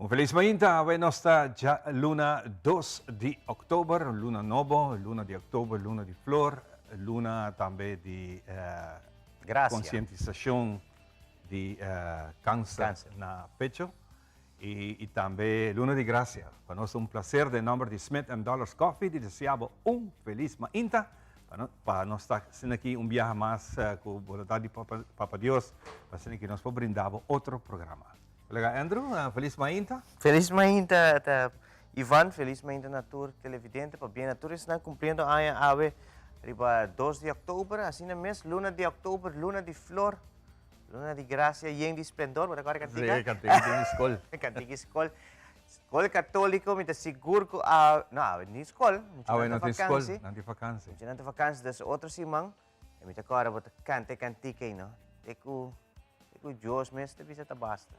Un feliz mañana, bueno, está ya luna 2 de octubre, luna novo, luna de octubre, luna de flor, luna también de concientización de cáncer na pecho y también luna de gracia. Para nosotros un placer de nombre de Smith & Dollars Coffee, de deseamos un feliz mañana. Para nós estar sendo aqui viaje más com voluntad de Papa Dios, para ser que nos for brindar outro programa. Colega Andrew, feliz mañana. Feliz mañana, Ivan, feliz mañana natur televidente, para bien natur está cumpliendo año ave, riba 2 de octubre, así no mes, luna de octubre, luna de flor, luna de gracia y en de esplendor, para agora cantiga. Sí, cantiga de escola. Cantiga escola. Escola católico, me te seguro que não, nem escola, não tem escola, não tem vacância. Não tem vacância, das outras simão, me te agora bota cante cantiga não. Teco Deus mesmo te visita basta.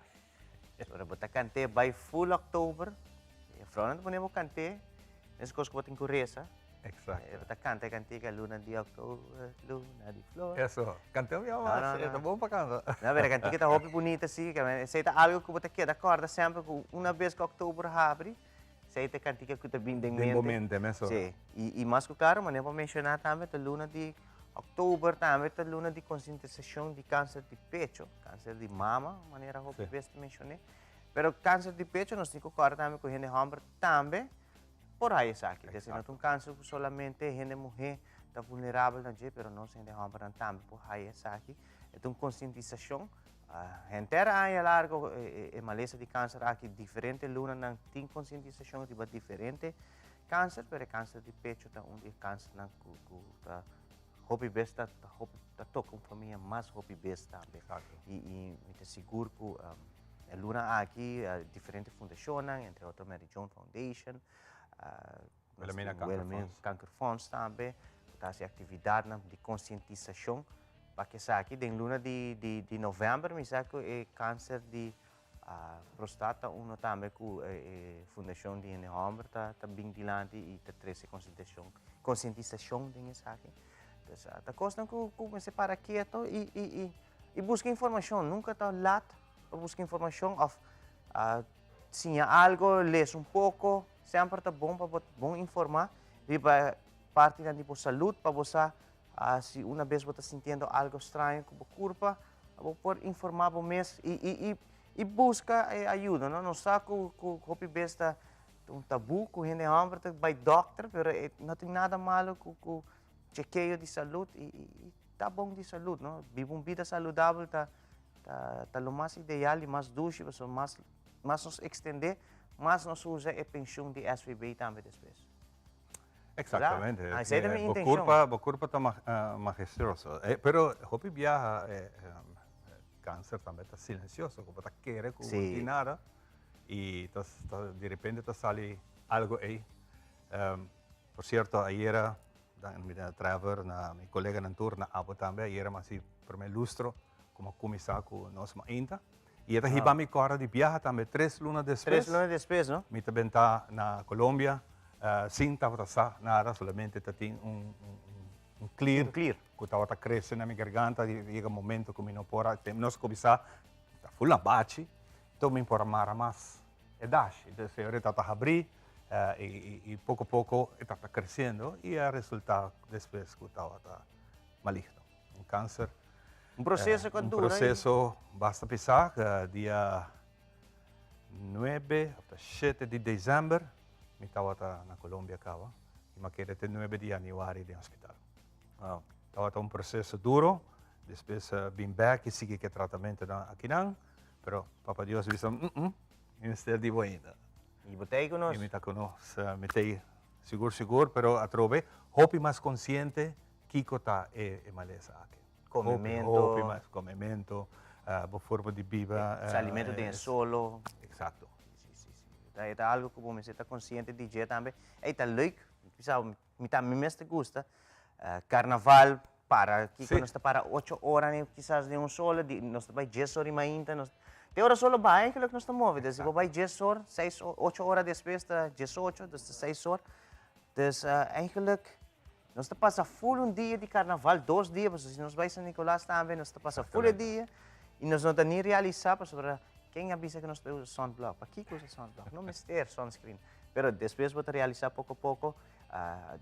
Agora bota cante by full October. E front ponemos cante, nesse coisa que bota em curreza. Exato. Bota cante cantiga luna de octubre, luna de flor. Isso, canteu minha voz, tá bom para cantar. Não, a cantiga tá roupa bonita assim, que aceita algo que você quer, acorda sempre que uma vez que outubro abre, aceita cantiga que tá bem em mente. Momento, mesmo. Sim. E mais que claro, mas nem para mencionar também a luna de outubro também a luna de conscientização de câncer de pecho, câncer de mama, maneira roupa best mencionei. Pero câncer de pecho nós temos que acordar também com gente homem também por aí sabe, que não é um câncer que solamente gente mulher está vulnerável na dia, pero não se gente homem também por aí sabe. É uma conscientização. Gente aí largo é maleza de câncer aqui diferente luna não tem conscientização de diferente câncer, pero câncer de pecho tá de câncer não tá hobby best tá toca uma família mais hobby best também. E me te seguro que a luna aqui diferente fundações, entre outras Mary Joan Foundation, Cancer Funds também, tá se atividade de conscientização. Para que aqui, em luna de novembro, me sabe que é câncer de prostata, também com a fundação de homem tá bem dilante e tá traz conscientização de isso aqui. Então, tá costa que comece para quieto e busca informação, nunca tá lá para buscar informação, se há algo, lê pouco, sempre tá bom para bom informar, e para parte da tipo saúde para você se uma vez você está sentindo algo estranho com a culpa, pode informar o mês e busca ajuda, não está com o besta um tabu com gente homem vai doctor, mas não tem nada malo com chequeio de saúde e tá bom de saúde, não? Vive uma vida saudável tá o mais ideal e mais duche, mais nos extender, mais nos usa a pensão de SVB também depois. Exatamente. Essa é a minha intenção. A curva está majestuosa. Pero hopi viaja, câncer também está silencioso, como está querendo, como nada, e de repente está sale algo aí. Por cierto, ayer, na Trevor, mi colega na turna, abo também, ayer, mas por meu lustro, como começar com nós ainda. E esta hiba mi corre de viaja também 3 lunas depois. 3 lunas depois, não? Mi também está na Colômbia. Sem estar nada, solamente tem clear. Que estava crescendo na minha garganta, chega um momento que não pode, nós começar, está full abate, então me pode amar mais. É dash, então se eu está abrir e pouco a pouco está crescendo e o resultado depois que estava maligno, câncer. Processo que dura. Processo, basta pensar, dia 9 ou 7 de dezembro, me estava na Colômbia, e me quedei até 9 de janeiro no hospital. Estava processo duro, depois vim back e segui o tratamento aqui não, mas Papa Deus disse, instead de ainda. E botei conosco? E me está conosco, metei seguro, mas a trove, hopi mais consciente, Kiko está maleza aqui. Comimento, forma de viva. Alimento de solo. Exato. É algo que você está consciente de dia também. É leuk, me mesmo gusta. Carnaval para, que nós está para 8 horas, quizás de solo, nós está para 10 horas ainda. Tem hora solo vai, eigenlijk nós estamos móveis. Se vai 10 horas, 6, 8 horas depois, 18, dus 6 horas. Dus eigenlijk, nós está passa full dia de carnaval, 2 dias, se nós vai São Nicolás também, nós está passa full dia. E nós não está nem realizar, para quem avisa que nós usamos sunblock? Para que usa sunblock? Não mister sunscreen. Pero depois vou realizar pouco a pouco.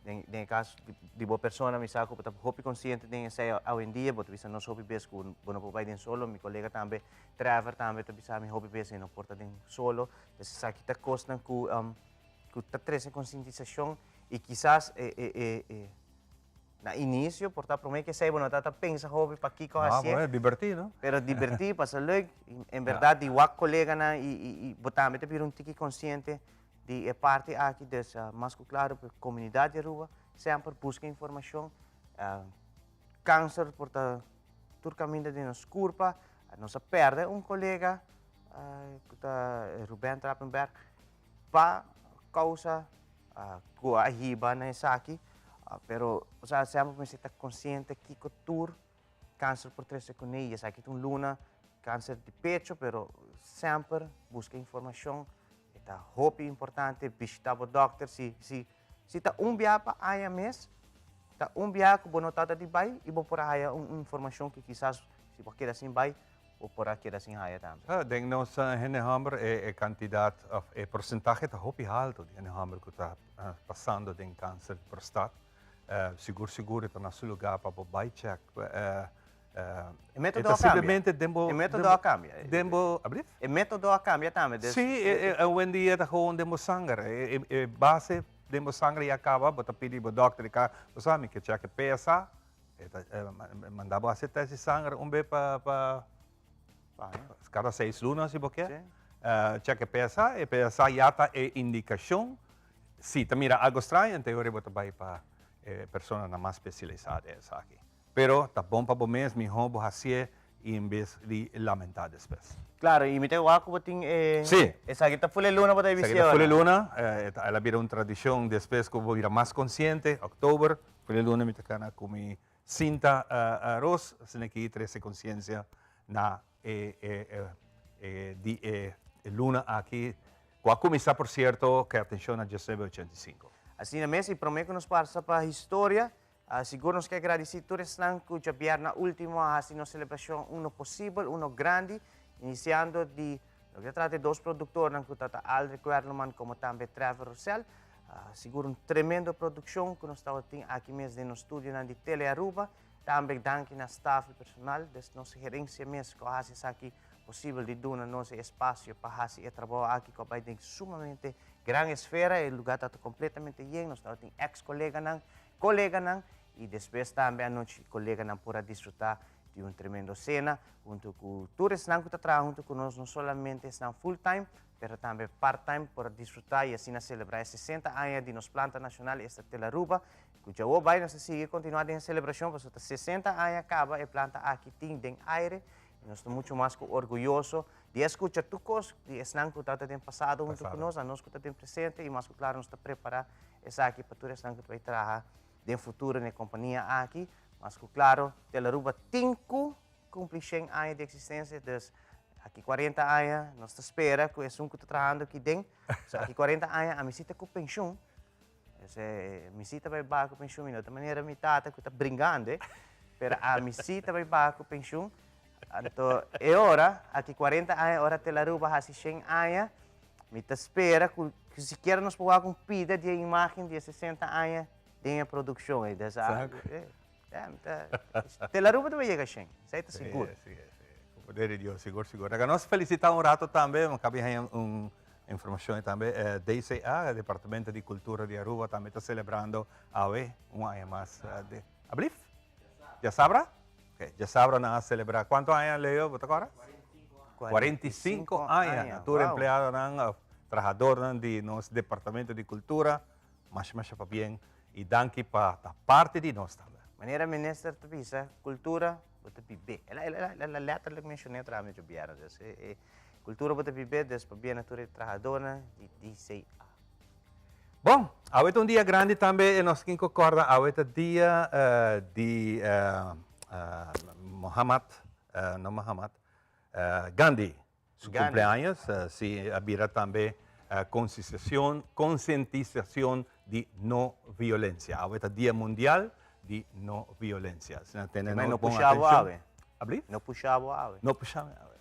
Em caso de boa pessoa, me saco, porque eu consciente de isso hoje em dia, porque você não soube bem que não pode ir solo, meu colega também, Trevor também, também me hobby bem, não porta de solo, então aqui está costa que está trazendo conscientização e quizás na início, portanto, para mim que sei, não está pensa hobby para que coisa assim, é divertido, pero divertido, passa leuk, em verdade, o colega na e botar me ter um tique consciente de parte aqui dessa, mas claro, a comunidade de Aruba sempre busca informação, câncer, portanto, todo caminho de nos curva, nós perde colega, que está Ruben Trappenberg, para causa com a riba nessa aqui, pero, o sea, sempre me está consciente que o tour câncer por 3 segundos, aqui tem luna, câncer de pecho, pero sempre busca informação. Tá roupa importante, visitar o doctor, se tá viagem para aí mês, tá viagem que bonotada de bai e vou por aí informação que quizás se você quer assim bai ou por aqui assim aí também. Denk nou sa Hennehammer quantidade, porcentagem da roupa alto de Hennehammer que está passando de câncer de prostate. Seguro está no lugar para o bai check. O método cambia. O método cambia. O método cambia também. Sim, hoje em dia está gewoon demo sangue. Base demo sangue e acaba, bota pedir para o doctor cá, você sabe que check PSA, mandava a teste de sangue vez para cada 6 lunas se você quer. Check PSA, e PSA já está indicação. Se tá mira algo estranho, em teoria bota vai para pessoa mais especializada essa aqui. Pero tá bom para você mesmo, vou fazer em vez de lamentar depois. Claro, e me tenho algo que sim. Essa aqui tá full luna para visão. Essa aqui tá full luna, ela vira uma tradição depois que eu vou virar mais consciente, outubro, full luna me toca comer cinta arroz, assim que 13 consciência na luna aqui. Qual começar, por certo, que atenção a 1985. Assim mesmo, e prometo que nos passa para a história. Seguro nos que agradecer todos que já vieram na última assim, uma celebração, possível, grande, iniciando de trata dois produtores, que está Aldrich Werleman como também Trevor Russell. Seguro tremenda produção que nós estamos aqui mesmo no estúdio de Tele Aruba. Também danke na staff e personal, da nossa gerência mesmo, que faz aqui possível de dar nosso espaço para fazer trabalho aqui, que vai ter sumamente grande esfera, o lugar está completamente cheio, nós estamos colega e depois também a noite colega não para desfrutar de tremendo cena junto com todos que estão trabalhando junto conosco, não somente estão full time, mas também part time para desfrutar e assim celebrar 60 anos de nossa planta nacional esta Tele Aruba, que já vai nos seguir continuar em celebração, porque 60 anos acaba a planta aqui tem aire. Nós estamos muito mais orgulhosos de escutar tudo que estão que está tendo passado junto conosco, nós que está tendo presente e mais claro nós está preparado essa aqui para todos que vai trabalhar no futuro na companhia aqui, mas claro, Tele Aruba tem que cumprir 100 anos de existência, então aqui 40 anos nós espera que é que está trabalhando aqui dentro, aqui 40 anos a minha cita com pensão, a minha cita vai baixar com pensão, de outra maneira a minha tata que está brincando, mas a minha cita vai baixar com pensão. Então, é hora, aqui 40 anos, hora Tele Aruba, há 100 anos, me espera que sequer nos podemos cumprir de imagem de 60 anos de produção. Tele Aruba também chega a 100, isso está seguro. Sim. Com o poder de Deus, seguro. Agora, nós felicitamos rato também, acabei de informação também, DCA, Departamento de Cultura de Aruba, também está celebrando um ano mais de abril. Já sabrá? Okay. Já sabrá na celebrar. Quantos anos, Leo? ¿Vos te acuerdas? 45 anos. Tu empleado, trabalhador de nosso Departamento de Cultura, mas para bem e danke para a parte de nós também. Maneira ministra tu bisa cultura bota pibe. Ela letra que mencionei outra vez biara. Cultura bota pibe des para bem natura trabalhadora de DCA. Bom, hoje um dia grande também, nós que concorda, hoje é dia de Gandhi, seu cumpleaños, se habira também conscientização de não violência. Hoje é dia mundial de não violência. Não puxava ave. Abri? Não puxava ave. Não puxava ave.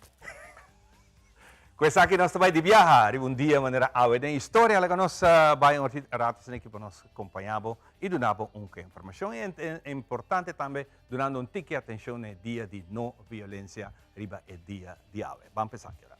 Questa aqui nós vai de viajar, um dia maneira awe den história lá que nós vai ratos que nós acompanhamos e donamos informação é importante também donando tique atenção no dia de não violência riba é dia de awe. Vamos pensar aqui agora.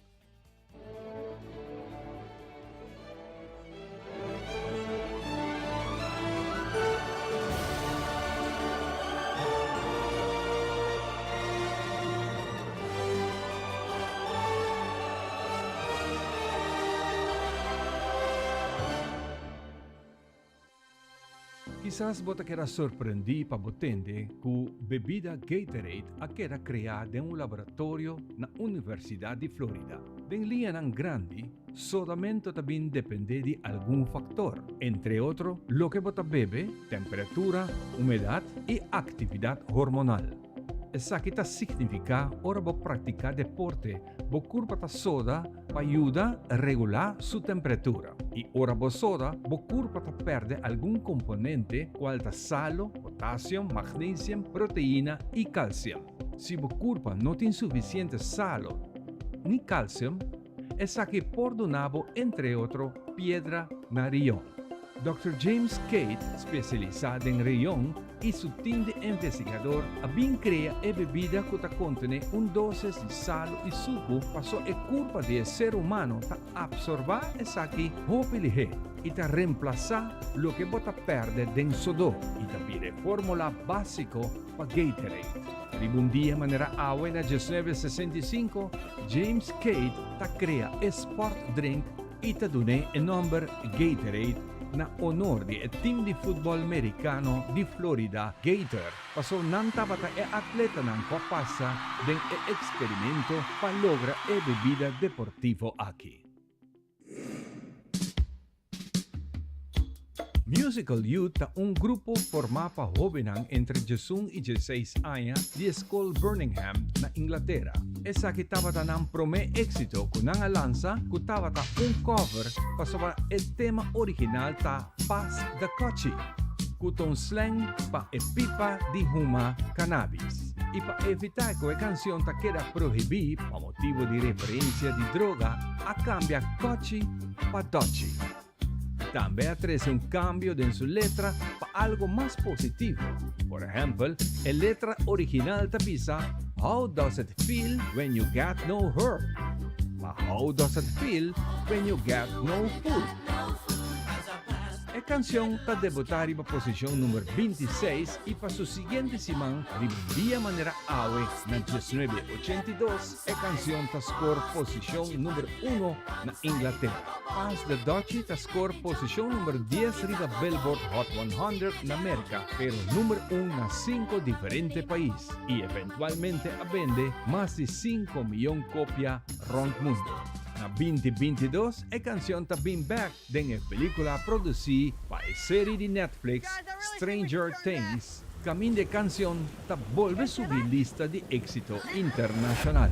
Quizás bota queda sorprendi pa botende que bebida Gatorade era criada em laboratório na Universidade de Florida. Den linha nan grandi, solamente também depende de algum fator, entre outros, lo que bota bebe, temperatura, umidade e atividade hormonal. Essa que significa ora bo praticar deporte, bo curva ta soda pa aiuta a regular sua temperatura. E ora bo soda, bo curva ta perde algum componente qual ta salo, potassium, magnesium, proteína e calcium. Se bo curva não tem suficiente salo ni calcium, essa que por donabo entre outros piedra na rião. Dr. James Cate, especializado em rião, e seu time de investigador abin crea a bebida que contém doses de sal e suco passou a culpa de ser humano ta absorber essa que hopilihe e ta reemplazar lo que bota perde den sodor e ta pide fórmula básico para Gatorade. Un dia maneira awe na 1965, James Cate ta crea sport drink e ta dune o nome Gatorade na honor di team di football americano di Florida Gator. Passò nantavata e atleta nan papassa den e experimento pa logra e bebida deportivo aqui. Musical Youth è un gruppo formato a jovenan entre 18 e 16 anni di School Birmingham, na Inglaterra. Essa che stava dando prome éxito con una lanza che stava un cover passava il tema originale ta Pass the Cochi, con un slang pa e pipa di huma cannabis. E per evitare che la canzone ta queda proibita per motivo di referenza di droga, a cambia Cochi pa Dochi. También atreve un cambio en su letra para algo más positivo. Por ejemplo, la letra original tapisa How does it feel when you got no hurt? How does it feel when you got no food? La canción está debutar en la posición número 26 y para su siguiente semana de manera awe en 1982 la canción está score posición número 1 en Inglaterra. Pass the Dutchie está score posición número 10 riba Billboard Hot 100 en América, pero número 1 en 5 diferentes países y eventualmente vende más de 5 millones de copias ronda mundo. Na 2022, la canción está bien back en la película producida para la serie de Netflix Stranger Things. Camino de canción está vuelve a subir lista de éxito internacional.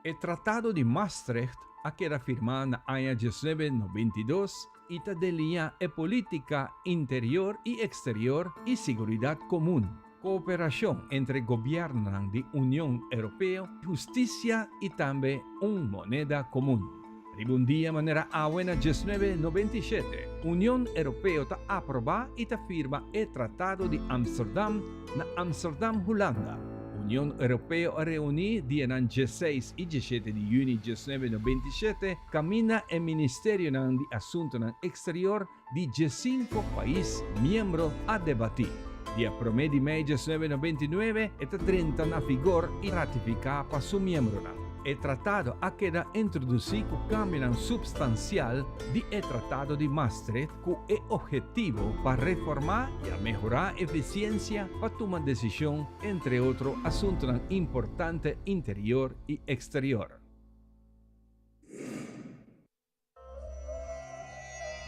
El Tratado de Maastricht era firmado en el año 1992 y está delinea la política interior y exterior y seguridad común. Cooperación entre gobiernos de Unión Europea, justicia y también una moneda común. Un día de manera buena 1997, Unión Europea ta aprobó y ta firma el Tratado de Amsterdam na Amsterdam, Holanda. Unión Europea reunì dia 16 e 17 di junio 1997 camina el Ministerio de Asuntos Exterior di 5 países miembros a debatir. Dia 1 de maio 1999 está 30 na vigor e ratificada para su miembro. El tratado ha queda introducido cambio substancial del Tratado de Maastricht con el objetivo para reformar y mejorar eficiencia para tomar decisión entre otros asuntos importantes interior y exterior.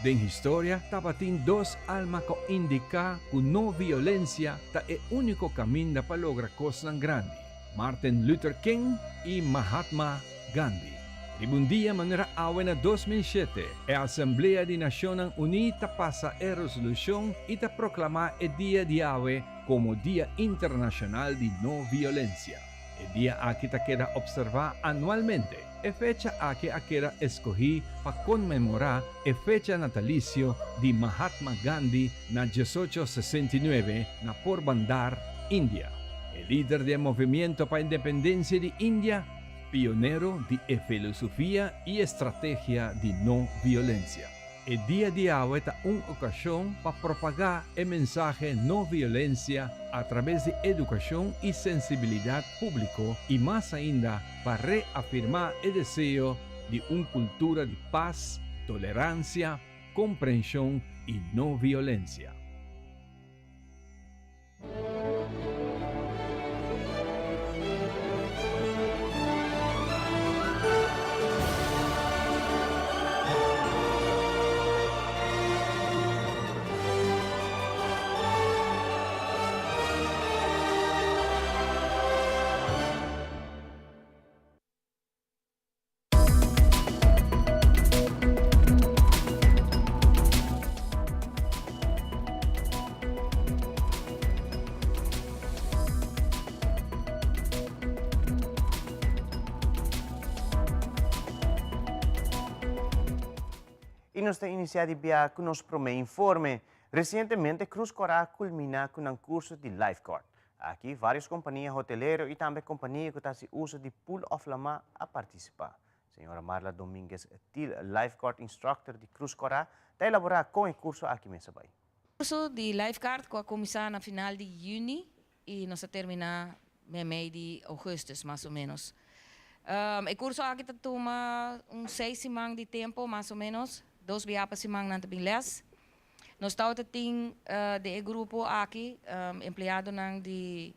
En historia, tabatin dos almas que indican que no violencia es el único camino para lograr cosas grandes. Martin Luther King y Mahatma Gandhi. Un día de manera en 2007, la Asamblea de Naciones Unidas pasa a resolución y proclama el Día de Awe como Día Internacional de No Violencia. El día aquí te queda observar anualmente. Es fecha aquí queda escogí para conmemorar el fecha natalicio de Mahatma Gandhi na 1869 na Porbandar, India. El líder del movimiento para independencia de India, pionero de filosofía y estrategia de no violencia. El Día de Agua es una ocasión para propagar el mensaje no violencia a través de educación y sensibilidad público y más ainda para reafirmar el deseo de una cultura de paz, tolerancia, comprensión y no violencia. E nós temos iniciado com o nosso primeiro informe. Recentemente, Cruz Coral culmina com um curso de lifeguard. Aqui, várias companhias hoteleiras e também companhias que fazem uso de pool of lama a participar. Senhora Marla Domingues, lifeguard instructor de Cruz Coral, está elaborando com o curso aqui mesmo. O curso de lifeguard vai começar na final de junho e nós terminar no mês de agosto, mais ou menos. O curso aqui toma 6 semanas de tempo, mais ou menos. 2 dias por semana na les. Nós estamos de grupo aqui, empregado de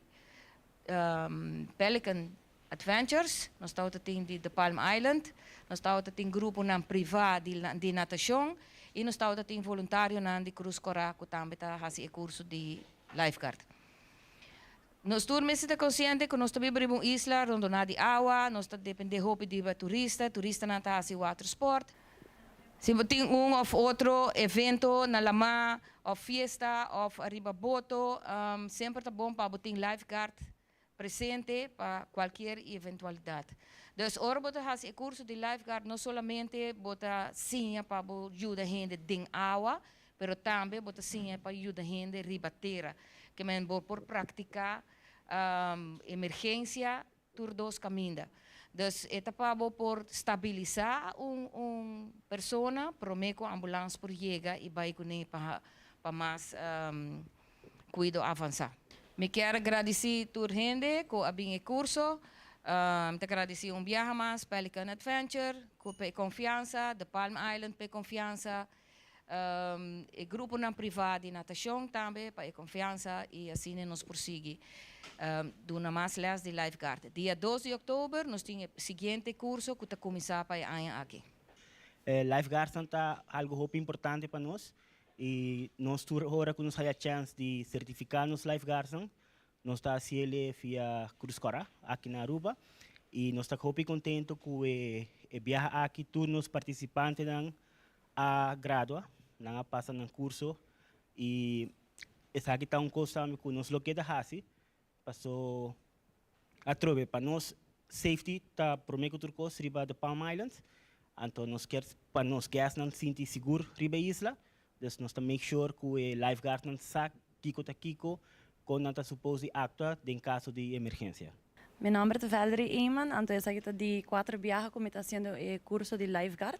Pelican Adventures, nós estamos de Palm Island, nós estamos grupo privado de natação e nós estamos voluntário de Cruz Coral, que também faz o curso de lifeguard. Nós estamos conscientes que nós vivemos em uma isla onde não há água, nós dependemos de turista não faz water sport. Se tem ou outro evento na lama, ou fiesta, ou arriba boto, sempre é bom para ter lifeguard presente para qualquer eventualidade. Então, ora bota fazer o curso de lifeguard não somente bota sim para ajudar a gente em água, mas também bota sim para ajudar a gente a riba-terra, que men por praticar emergência por 2 caminhos. Dus het pabo por stabilizar persona, promeco ambulância por llegar e vai com para mais cuido avançar. Me quero agradecer a toda gente que abrir o curso, te agradecer viaje mais, Pelican Adventure, com confiança, de Palm Island, com confiança, o grupo privado de natação também, para confiança e assim nós prosseguimos. Doen mais les de lifeguard. Dia 12 de outubro, nós temos o seguinte curso que está começar para aqui. Lifeguard é algo muito importante para nós e nós agora que nos temos a chance de certificar nos lifeguards, nós está fazendo via Cruz Coral aqui na Aruba e nós estamos muito contentes com o viaje aqui todos os participantes a gradua, não passam no curso e essa aqui está coisa que nós lo queda assim. Passou a trove para nós safety tá prometo turcos riba de Palm Island, então nós quer para nós guests não sentir seguro riba isla, então nós tá make sure que o lifeguard não sabe kiko quando não tá suposto actuar em caso de emergência. Meu nome é Valerie Eman, então eu saí de 4 viagens como está fazendo o curso de lifeguard.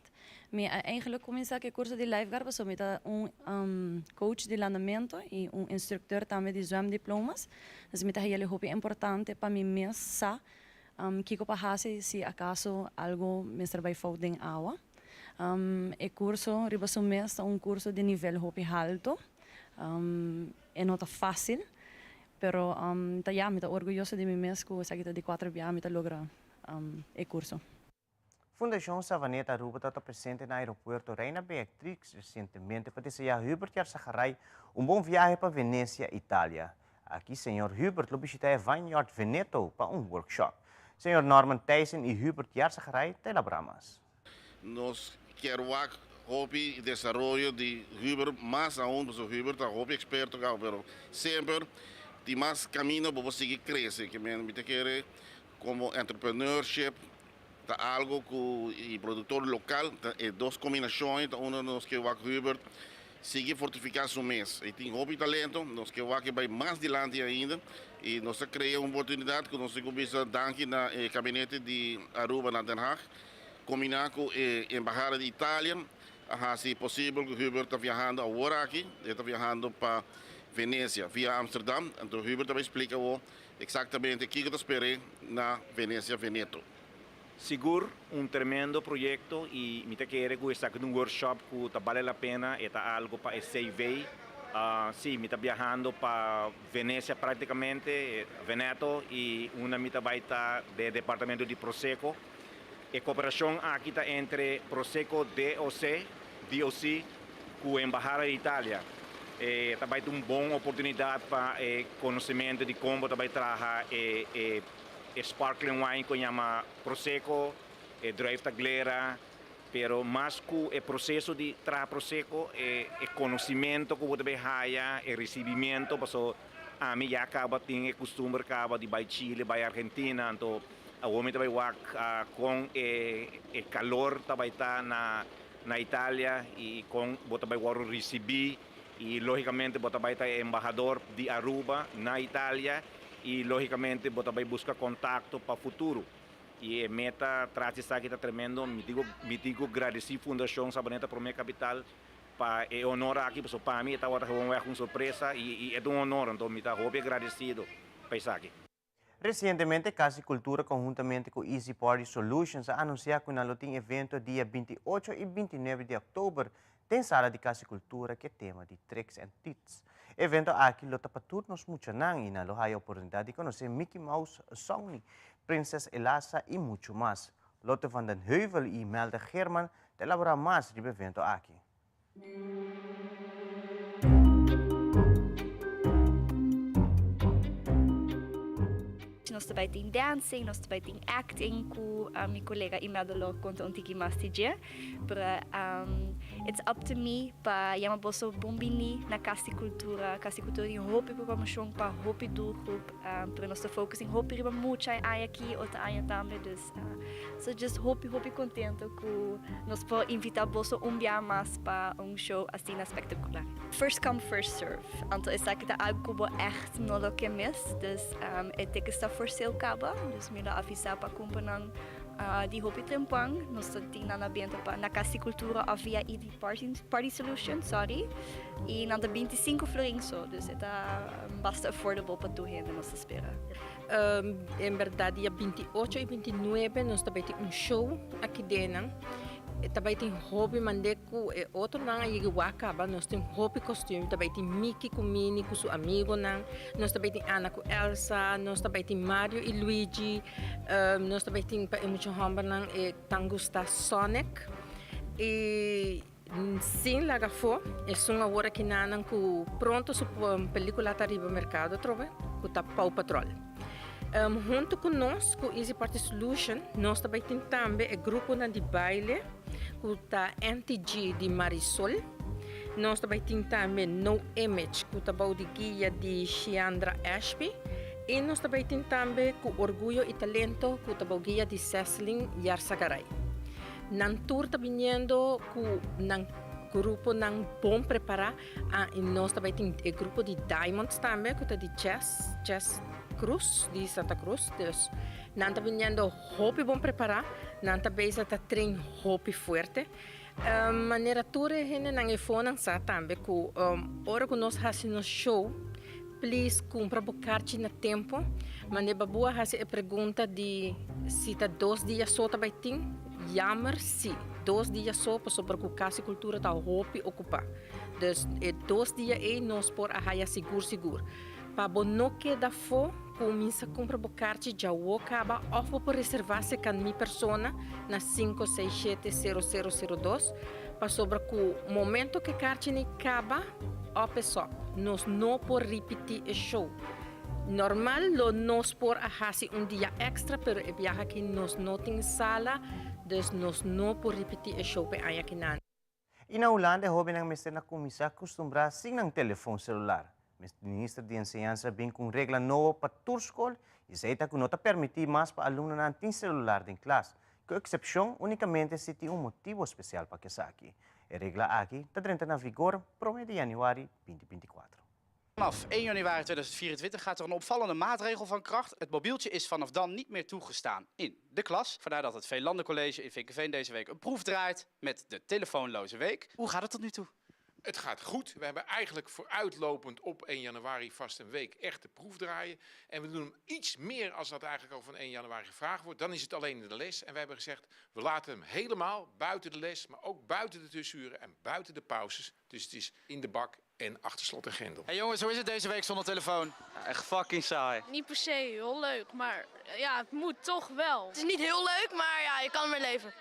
Me eigenlijk comecei o curso de lifeguard porque eu coach de landamento e instructor também de zwemdiplomas. Então me está muito importante para mim mesmo que eu passe se acaso algo me vai faltar em água. O curso riba mês é curso de nível muito alto. É não fácil. Pero me está orgulhoso de mim mesmo que de 4 anos me logra o curso. Fundação Savaneta Aruba está presente no aeroporto Reina Beatrix recentemente para desejar Hubert Yarsaharay bom viagem para Venécia, Itália. Aqui, Sr. Hubert lo visita Vineyard Veneto para workshop. Sr. Norman Tyson e Hubert Yarsaharay te elaboramos. Nós queremos o desenvolvimento de Hubert mais aún, porque Hubert é um experto, pero sempre tem mais caminho para conseguir crescer, que me quer como entrepreneurship, tá algo com o produtor local, é duas combinações, um nos que vai Hubert seguir fortificar seu mês. E tem hobby talento, nos que vai mais adiante ainda, e nós criamos uma oportunidade que nós começamos a dar aqui na gabinete de Aruba, na Den Haag, combinar com a Embaixada de Itália, se possível que o Hubert está viajando agora aqui, ele está viajando para Venécia, via Amsterdam, então o Hubert vai explicar exatamente o que eu esperei na Venécia, Veneto. Seguro, tremendo projeto e me quero que está com workshop que vale a pena, é algo para CV. Sim, me está viajando para Venécia praticamente, Veneto, e uma me vai estar do departamento de Prosecco. A cooperação aqui está entre Prosecco DOC com a Embaixada de Itália. Vai ter uma boa oportunidade para conhecimento de como vai trabalhar sparkling wine que chama Prosecco, Drive Taglera, pero mais que o processo de trabalhar Prosecco, conhecimento que você vai ganhar, recebimento, porque a mim já acaba tem costume acaba de vai Chile, vai Argentina, então o homem vai com o calor vai estar na Itália e com você vai receber e logicamente você vai estar embaixador de Aruba na Itália. E, logicamente, você vai buscar contato para o futuro. E a meta trata está aqui tremendo. Me digo agradecer a Fundação Sabaneta por minha capital para honrar aqui, porque para mim está uma surpresa e é um honor, então me está muito agradecido para estar aqui. Recentemente, Casa Cultura, conjuntamente com Easy Party Solutions, anunciou que não tem evento dia 28 e 29 de outubro tem sala de Casa Cultura que é tema de Tricks and Treats. Evento aqui lota para turnos muito nang e nalo hay oportunidade de conhecer Mickey Mouse, Sony, Princess Elsa e muito mais. Lotte van den Heuvel e Melda German te elaborar mais do evento aqui. Nós também tem dancing, nós também tem acting com a minha colega Imelda Lo conta um tiki mais dia. Para it's up to me para yama bosso bombini na Casa Cultura em hopi programação para hopi doelgroep para nós focus em hopi riba muito aí aqui outra aí também dus so just hopi contento que nós por invitar bosso dia mais para show assim espetacular. First come first serve. Então essa que tá algo que echt não lo que mes dus é que está for sale kaba dus me avisar para comprar di hopi trempang nós temos na ambiente na Casa Cultura via ID Party Solution, sorry, e na 25 florenzo, dus é bastante affordable para tu gente nós espera. Em verdade, dia 28 e 29 nós também temos show aqui dentro. Também tem hobby mandeco e outro não aí acaba nós temos hobby costume também tem Mickey com Minnie com seu amigo não nós também tem Ana com Elsa nós também tem Mario e Luigi nós também tem para muito hamba não e tangusta Sonic e sim laga fo e são agora que não com pronto su película tá riba mercado trova com tá Paw Patrol. Junto conosco, Easy Party Solution, nós também temos o grupo de baile, com a NTG de Marisol. Nós também temos No Image, com a guia de Chiandra Ashby. E nós também temos o Orgulho e Talento, com a guia de Cecilin Yarsagaray. Nós estamos vindo com o grupo não bom preparar, e nós também temos o grupo de Diamonds também, com a de Chess Cruz, de Santa Cruz. Dus, não está vindo hobby bom preparar, não está bem está treino hobby forte. Maneira toda gente não é fone sa também que hora que nós fazemos show, please compra bocarte na tempo. Maneira boa fazer a pergunta de se está 2 dias só também tem, jammer se 2 dias só para que a Casa Cultura está hobby ocupar. Dus 2 dias aí nós por a raia seguro. Para não quedar fora, começa a comprar bocarte já o acaba ou por reservar-se com a minha persona na 567-0002 para sobre o momento que a carte acaba, a pessoa nós não por repetir o show. Normal, nós por fazer dia extra, pero é viaja que nós não tem sala, dus nós não por repetir o show para aí aqui não. E na Holanda, o jovem não me na comissão acostumbrado sem um telefone celular. Ministro de Enseñanza vem com regra nova para toda escola e isso que não permite mais para alunos não ter celular em classe. Com exceção unicamente se tem motivo especial para que isso aqui. A regra aqui está entrando em vigor para 1 de januari 2024. Vanaf 1 januari 2024 gaat er een opvallende maatregel van kracht. Het mobieltje is vanaf dan niet meer toegestaan in de klas. Vandaar dat het Veelandencollege in Vinkeveen deze week een proef draait met de telefoonloze week. Hoe gaat het tot nu toe? Het gaat goed. We hebben eigenlijk vooruitlopend op 1 januari vast een week echt de proef draaien. En we doen hem iets meer als dat eigenlijk al van 1 januari gevraagd wordt. Dan is het alleen in de les. En we hebben gezegd, we laten hem helemaal buiten de les, maar ook buiten de tussenuren en buiten de pauzes. Dus het is in de bak en achter slot en grendel. Hey jongens, hoe is het deze week zonder telefoon? Ja, echt fucking saai. Niet per se heel leuk, maar ja, het moet toch wel. Het is niet heel leuk, maar ja, je kan ermee leven.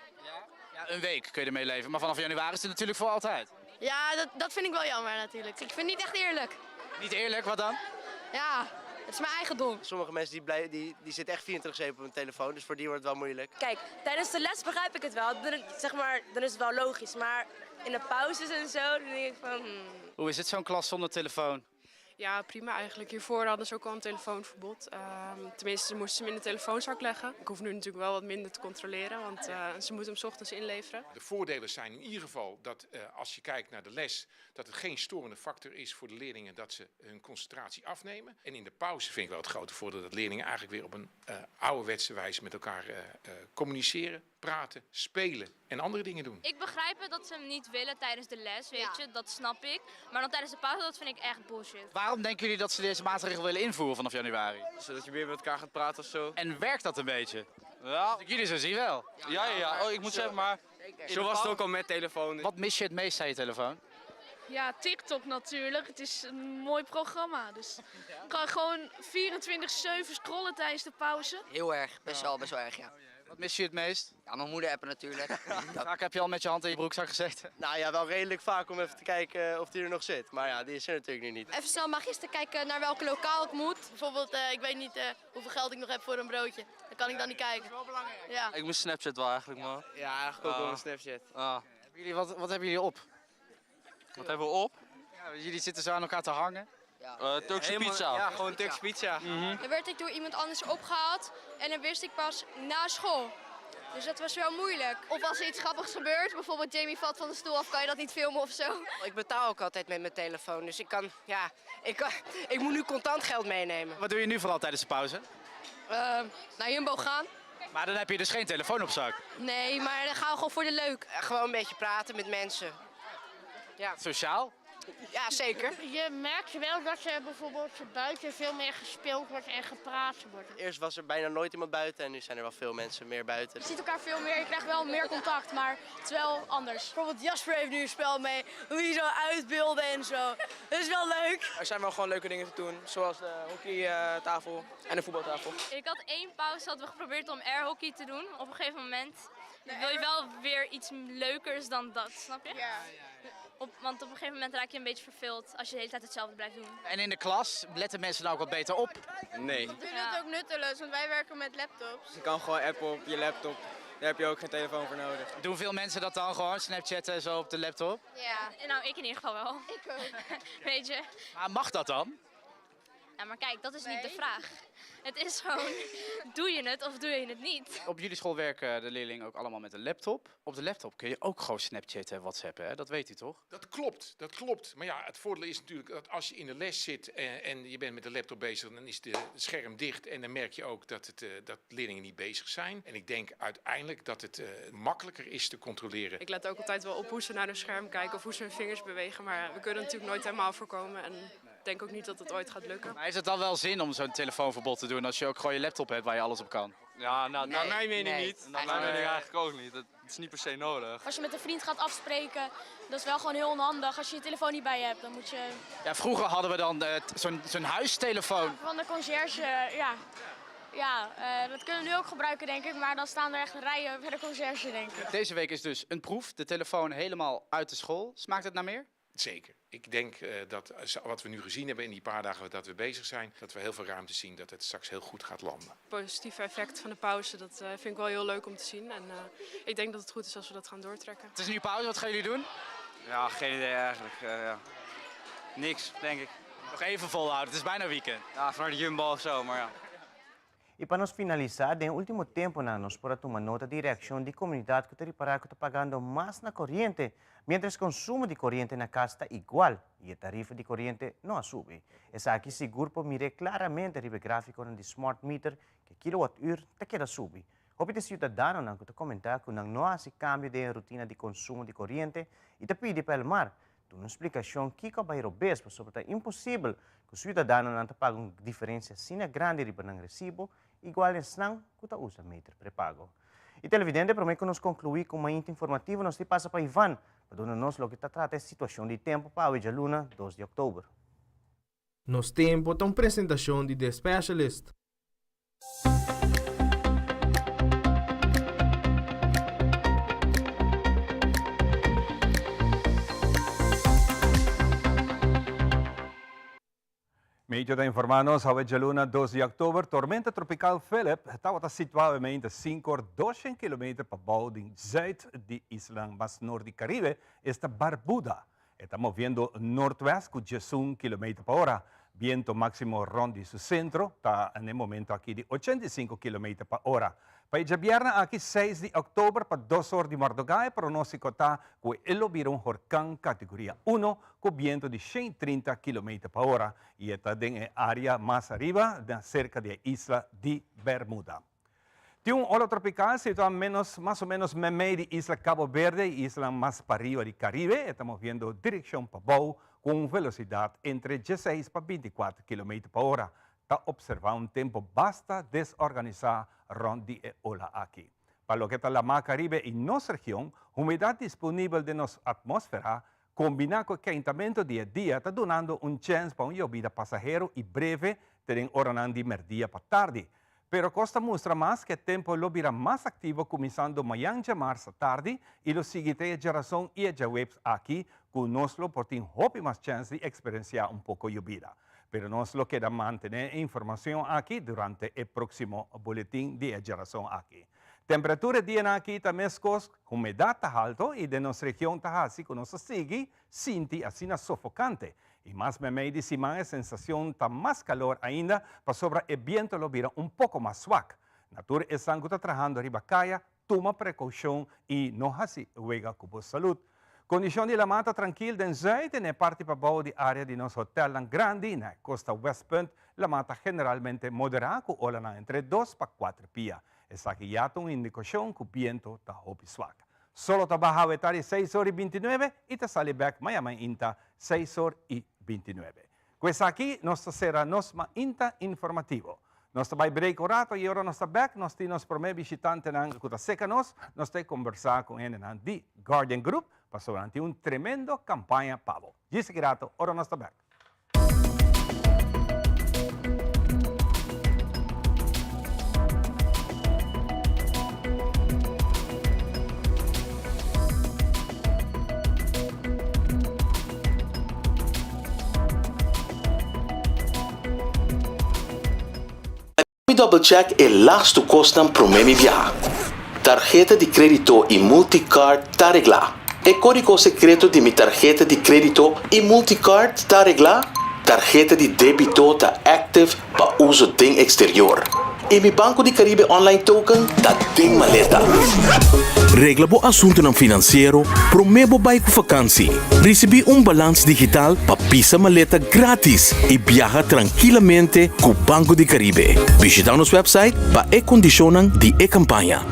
Ja, een week kun je ermee leven, maar vanaf januari is het natuurlijk voor altijd. Ja, dat vind ik wel jammer natuurlijk. Ik vind het niet echt eerlijk. Niet eerlijk, wat dan? Ja, het is mijn eigendom. Sommige mensen die zitten echt 24/7 op hun telefoon, dus voor die wordt het wel moeilijk. Kijk, tijdens de les begrijp ik het wel. Dan is het wel logisch. Maar in de pauzes en zo, dan denk ik van... Hoe is het zo'n klas zonder telefoon? Ja, prima eigenlijk. Hiervoor hadden ze ook al een telefoonverbod. Tenminste, ze moesten hem in de telefoonzak leggen. Ik hoef nu natuurlijk wel wat minder te controleren, want ze moeten hem 's ochtends inleveren. De voordelen zijn in ieder geval dat als je kijkt naar de les, dat het geen storende factor is voor de leerlingen dat ze hun concentratie afnemen. En in de pauze vind ik wel het grote voordeel dat leerlingen eigenlijk weer op een ouderwetse wijze met elkaar communiceren, praten, spelen en andere dingen doen. Ik begrijp het dat ze hem niet willen tijdens de les, weet je, dat snap ik. Maar dan tijdens de pauze, dat vind ik echt bullshit. Waarom denken jullie dat ze deze maatregel willen invoeren vanaf januari? Zodat je weer met elkaar gaat praten of zo. En werkt dat een beetje? Ja. Als ik jullie zo zie wel. Ja. Oh, ik moet zeggen, maar zo was het ook al met telefoon. Wat mis je het meest aan je telefoon? Ja, TikTok natuurlijk. Het is een mooi programma. Dus ik kan gewoon 24/7 scrollen tijdens de pauze. Heel erg, best wel erg, ja. Wat mis je het meest? Ja, mijn moeder appen natuurlijk. Vaak heb je al met je hand in je broekzak gezeten? Nou ja, wel redelijk vaak om even te kijken of die er nog zit. Maar ja, die is er natuurlijk nu niet. Even snel magister kijken naar welke lokaal ik moet. Bijvoorbeeld, ik weet niet hoeveel geld ik nog heb voor een broodje. Dan kan ik dan niet kijken. Dat is wel belangrijk. Ja. Ik moest Snapchat wel eigenlijk, man. Ja, eigenlijk ook wel een Snapchat. Wat hebben jullie op? Wat hebben we op? Ja, jullie zitten zo aan elkaar te hangen. Turkse pizza. Ja, gewoon Turkse pizza. Dan werd ik door iemand anders opgehaald en dan wist ik pas na school. Dus dat was wel moeilijk. Of als er iets grappigs gebeurt, bijvoorbeeld Jamie valt van de stoel af, kan je dat niet filmen of zo? Ik betaal ook altijd met mijn telefoon, dus ik moet nu contant geld meenemen. Wat doe je nu vooral tijdens de pauze? Naar Jumbo gaan. Maar dan heb je dus geen telefoon op zak. Nee, maar dan gaan we gewoon voor de leuk. Gewoon een beetje praten met mensen. Ja. Sociaal? Ja, zeker. Je merkt wel dat er bijvoorbeeld buiten veel meer gespeeld wordt en gepraat wordt. Eerst was er bijna nooit iemand buiten en nu zijn er wel veel mensen meer buiten. Je ziet elkaar veel meer, je krijgt wel meer contact, maar het is wel anders. Bijvoorbeeld Jasper heeft nu een spel mee, hoe je zo uitbeelden en zo. Dat is wel leuk. Er zijn wel gewoon leuke dingen te doen, zoals de hockeytafel en de voetbaltafel. Ik had 1 pauze, hadden we geprobeerd om airhockey te doen. Op een gegeven moment wil je wel weer iets leukers dan dat, snap je? Ja. Want op een gegeven moment raak je een beetje verveeld als je de hele tijd hetzelfde blijft doen. En in de klas, letten mensen nou ook wat beter op? Nee. We vinden het ook nutteloos, want wij werken met laptops. Je kan gewoon appen op je laptop. Daar heb je ook geen telefoon voor nodig. Doen veel mensen dat dan gewoon, Snapchatten en zo op de laptop? Ja, nou ik in ieder geval wel. Ik ook. Weet je. Maar mag dat dan? Ja, maar kijk, dat is niet de vraag. Het is gewoon, doe je het of doe je het niet? Op jullie school werken de leerlingen ook allemaal met een laptop. Op de laptop kun je ook gewoon Snapchatten en WhatsAppen, hè? Dat weet u toch? Dat klopt. Maar ja, het voordeel is natuurlijk dat als je in de les zit en je bent met de laptop bezig, dan is het scherm dicht en dan merk je ook dat leerlingen niet bezig zijn. En ik denk uiteindelijk dat het makkelijker is te controleren. Ik let ook altijd wel op hoe ze naar hun scherm kijken of hoe ze hun vingers bewegen. Maar we kunnen natuurlijk nooit helemaal voorkomen. En ik denk ook niet dat het ooit gaat lukken. Maar heeft het dan wel zin om zo'n telefoonverbod te doen als je ook gewoon je laptop hebt waar je alles op kan? Ja, nou, naar mijn mening niet. Naar mijn mening eigenlijk ook niet. Het is niet per se nodig. Als je met een vriend gaat afspreken, dat is wel gewoon heel onhandig. Als je je telefoon niet bij je hebt, dan moet je... Ja, vroeger hadden we dan zo'n huistelefoon. Van de conciërge, dat kunnen we nu ook gebruiken, denk ik. Maar dan staan er echt rijen bij de conciërge, denk ik. Deze week is dus een proef, de telefoon helemaal uit de school. Smaakt het naar meer? Zeker. Ik denk dat wat we nu gezien hebben in die paar dagen dat we bezig zijn, dat we heel veel ruimte zien dat het straks heel goed gaat landen. Het positieve effect van de pauze, dat vind ik wel heel leuk om te zien. En ik denk dat het goed is als we dat gaan doortrekken. Het is nu pauze, wat gaan jullie doen? Ja, geen idee eigenlijk. Niks, denk ik. Nog even volhouden, het is bijna weekend. Ja, vanuit de Jumbo of zo, maar ja. E para nós finalizar, no último tempo, nós para tomar nota de reação de comunidade que está pagando mais na corrente, mientras o consumo de corrente na casa está igual e a tarifa de corrente não sube. Essa aqui seguro para mirar claramente o gráfico de smart meter que kilowatt-uur está queda sube. Hope de cidadão não está comentar que não há esse cambio de rotina de consumo de corrente e te pede para o mar. Uma explicação que vai robes sobre é impossível que o cidadão não pague uma diferença assim grande de no recibo igual a não que usa meter pré-pago. E televidente, prometo que nos concluir com uma íntima informativa, nós te passa para Ivan, para dar-nos o que trata a situação de tempo para hoje, luna 2 de outubro. Nos tempo tem apresentação de The Specialist. Meio de informar-nos, hoje, luna 2 de outubro, tormenta tropical Philip estava situada a 5,200 km para baixo do zuid de Isla, mas norte do Caribe, está Barbuda. Está movendo norte-oeste com 11 km por hora. Viento máximo rondo do centro está no momento aqui de 85 km por hora. Para o viernes, aqui 6 de outubro, para 2 horas de madrugada, pronóstico está que ele vira um huracão categoria 1 com viento de 130 km por hora e está na área mais arriba, cerca da isla de Bermuda. Tem ola tropical situado mais ou menos no meio de isla Cabo Verde, isla mais para arriba do Caribe, estamos vendo direção para baixo com velocidade entre 16 para 24 km por hora. Está observando um tempo bastante desorganizado rondi e ola aqui. Para o que está na Mar Caribe e nossa região, a umidade disponível de nossa atmosfera, combinada com o esquentamento dia a dia, está dando chance para uma llovida passageiro e breve, terem hora de meio-dia para tarde. Pero Costa mostra mais que o tempo lobirá mais ativo começando amanhã de março à tarde e o seguinte geração e a webs aqui, com nós por ter mais chance de experienciar pouco llovida. Pero nós lo queda mantener informação aqui durante o próximo boletim de geração aqui. Temperatura dia aqui também escos, umidade está alto e de nossa região está assim que nós sigue, sinti assim sufocante. E mais no meio de semana a sensação está mais calor ainda, para sobre o viento lo vira pouco mais suave. Natura estão trabalhando arriba caia, toma precaução e não assim juega com a saúde. Condição de la mata tranquila den zuid na parte para baixo da área de nosso hotel grande, na costa West Point, la mata generalmente moderada, com ola entre 2 para 4 pia. Essa aqui já tem uma indicação que o viento está suave. Solo trabaja a tarde 6 horas e 29 e te sale back amanhã inta 6 horas e 29. Questa aqui será nosso inta informativo. Nós vai break o rato e agora nós back, nós temos primeiro visitante que está seca nós temos conversar com ele de Guardian Group para durante tremendo campanha pavo. Dice grato, agora nós back. Double check e lasto costam promemi via. Tarjeta de crédito e multicard está regla. E código secreto de mi tarjeta de crédito e multicard está regla. Tarjeta de débito está active para uso em exterior. E mi Banco de Caribe Online Token está em maleta. Regla bo assunto ng financeiro, promebo bay ko vakansie. Recebi balance digital pa pisa maleta gratis e viaja tranquilamente com Banco de Caribe. Visita nosso website pa e-condicionan di e-campanya.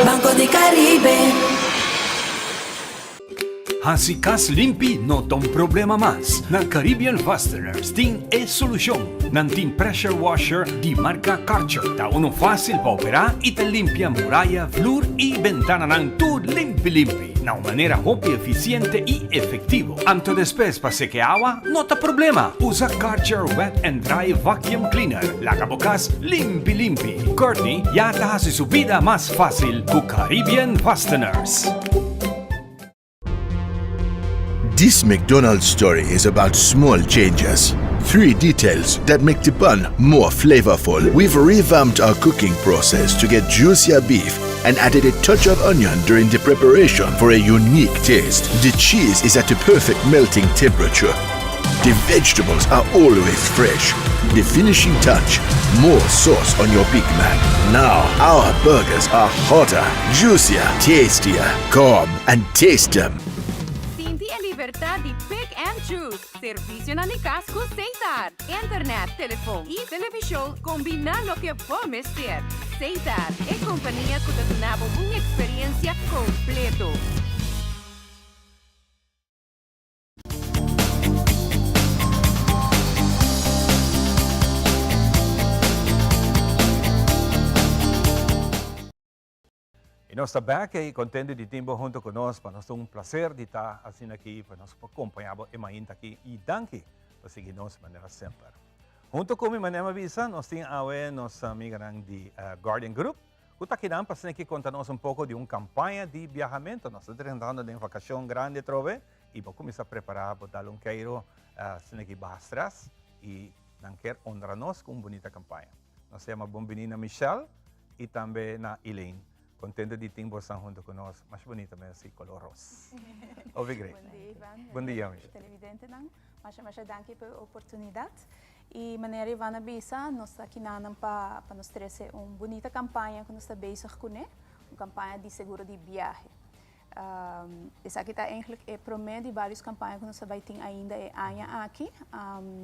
Banco de Caribe. Hasi kas limpi no tom problema mas. Na Caribbean Fasteners tem e solução. Nantin pressure washer di marca Karcher. Ta uno fácil para operar e te limpia muralla, flur e ventana ng tu limpi. Na maneira hopi eficiente e efetivo. Anto después pa seque agua, no ta problema. Usa Karcher Wet and Dry Vacuum Cleaner. Lagabocas limpi. Courtney ya ta hace su vida más fácil con Caribbean Fasteners. This McDonald's story is about small changes. 3 details that make the bun more flavorful. We've revamped our cooking process to get juicier beef and added a touch of onion during the preparation for a unique taste. The cheese is at the perfect melting temperature. The vegetables are always fresh. The finishing touch, more sauce on your Big Mac. Now, our burgers are hotter, juicier, tastier. Come and taste them. Siente a libertad de pick and choose. Servicio na Nicasco Seitar. Internet, telefone e televisão combina lo que vamos ter. Seitar é companhia que te dá uma experiência completa. Y nos está back y contento de tiempo junto con nosotros. Para nosotros es un placer de estar así aquí, para nosotros acompañamos a Maín aquí y danke por seguirnos de manera siempre. Junto con mi manera visa, nos tiene ahora nuestra amiga de Guardian Group, que está aquí para que contarnos un poco de una campaña de viajamiento. Nós estamos entrando en una vacación grande trove y vamos a comenzar a preparar para dar un queiro sin aquí bajo estrés y quer honrarnos con una bonita campaña. Nos llama Bombinina Michelle y también a Elaine. Contente de ter você junto conosco, mais bonita mesmo, assim, color rosa. Obrigado. Bom dia, Ivan. Bom dia, Michelle. Televidente, mas danke pela oportunidade. E maneira Ivana Bisa, nós estamos aqui para nos trazer uma bonita campanha que nós estamos bezig com, uma campanha de seguro de viagem. Essa aqui está eigenlijk prometo de várias campanhas que nós vamos ter ainda aqui.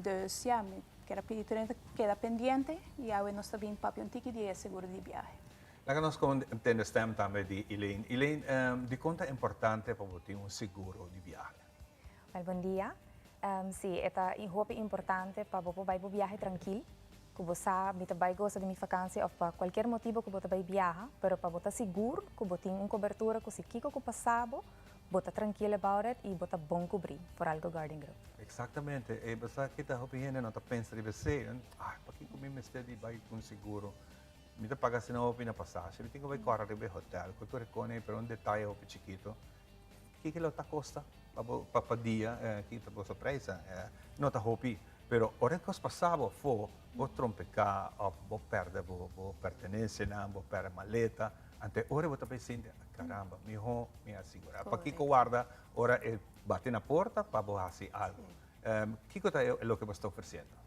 Dus ja, quero pedir que queda pendente e agora nós também para um ticket de seguro de viagem. Laten we entender stem também de Elaine. Elaine, de quanto é importante para ter seguro de viagem? Bom dia. Sim, é muito importante para você viajar tranquilo. Que você vai gostar de minha vacância ou por qualquer motivo que você vai viajar, mas para você seguro, que você tem uma cobertura que se quiser que passado, você tranquilo about it e você bom cobrir por algo Guardian Group. Exatamente. E basta kita opinião não está pensando de você, para que comigo me esteja vai com seguro. Mita paga se não na passagem, tenho que correr para o hotel, que tu recone para um detalhe ou chiquito. Que lo tá costa para dia, que tá boa surpresa. Não tá hopi, pero ora que os passava for, vou trompecar, vou perder, vou pertencer, não, vou perder maleta. Ante ora vou também sentir, caramba, me assegurar. Para que guarda, ora bate na porta para fazer algo. Que é o que você está oferecendo?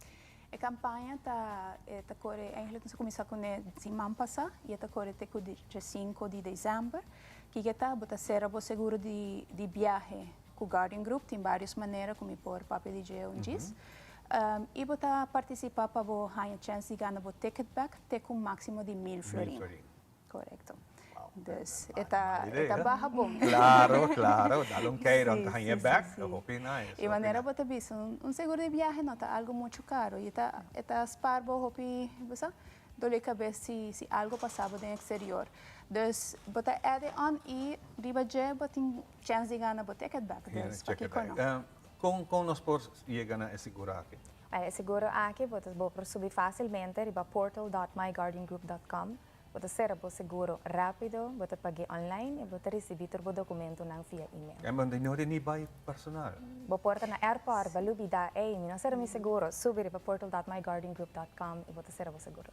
A campanha está eigenlijk nós começamos com a semana passada e está até o dia 5 de dezembro, que está ser o seguro de viagem com o Guardian Group, tem várias maneiras, como por papel de diz. E você participar para você ter a chance de ganhar o ticket back, ter um máximo de 1.000 florins. Correto. Dus está barra bom. Claro, dá um queiro, ganha back, hopi nice. E maneira você vê, seguro de viagem não está algo muito caro. E está sparbo, hopi, você dole cabeça se algo passava no exterior. Dus você add on e riba je, você tem chance de ganhar o ticket back. Dus aqui com nós por chegar a segurar aqui. Seguro aqui, você pode subir facilmente riba portal.myguardiangroup.com. Você será o seguro rápido, você paga online e você recebe o documento via e-mail. Mas não é nem vai personal. Você porta na airport, vai lubida, não será meu seguro, subir para portal.myguardiangroup.com e você será o seguro.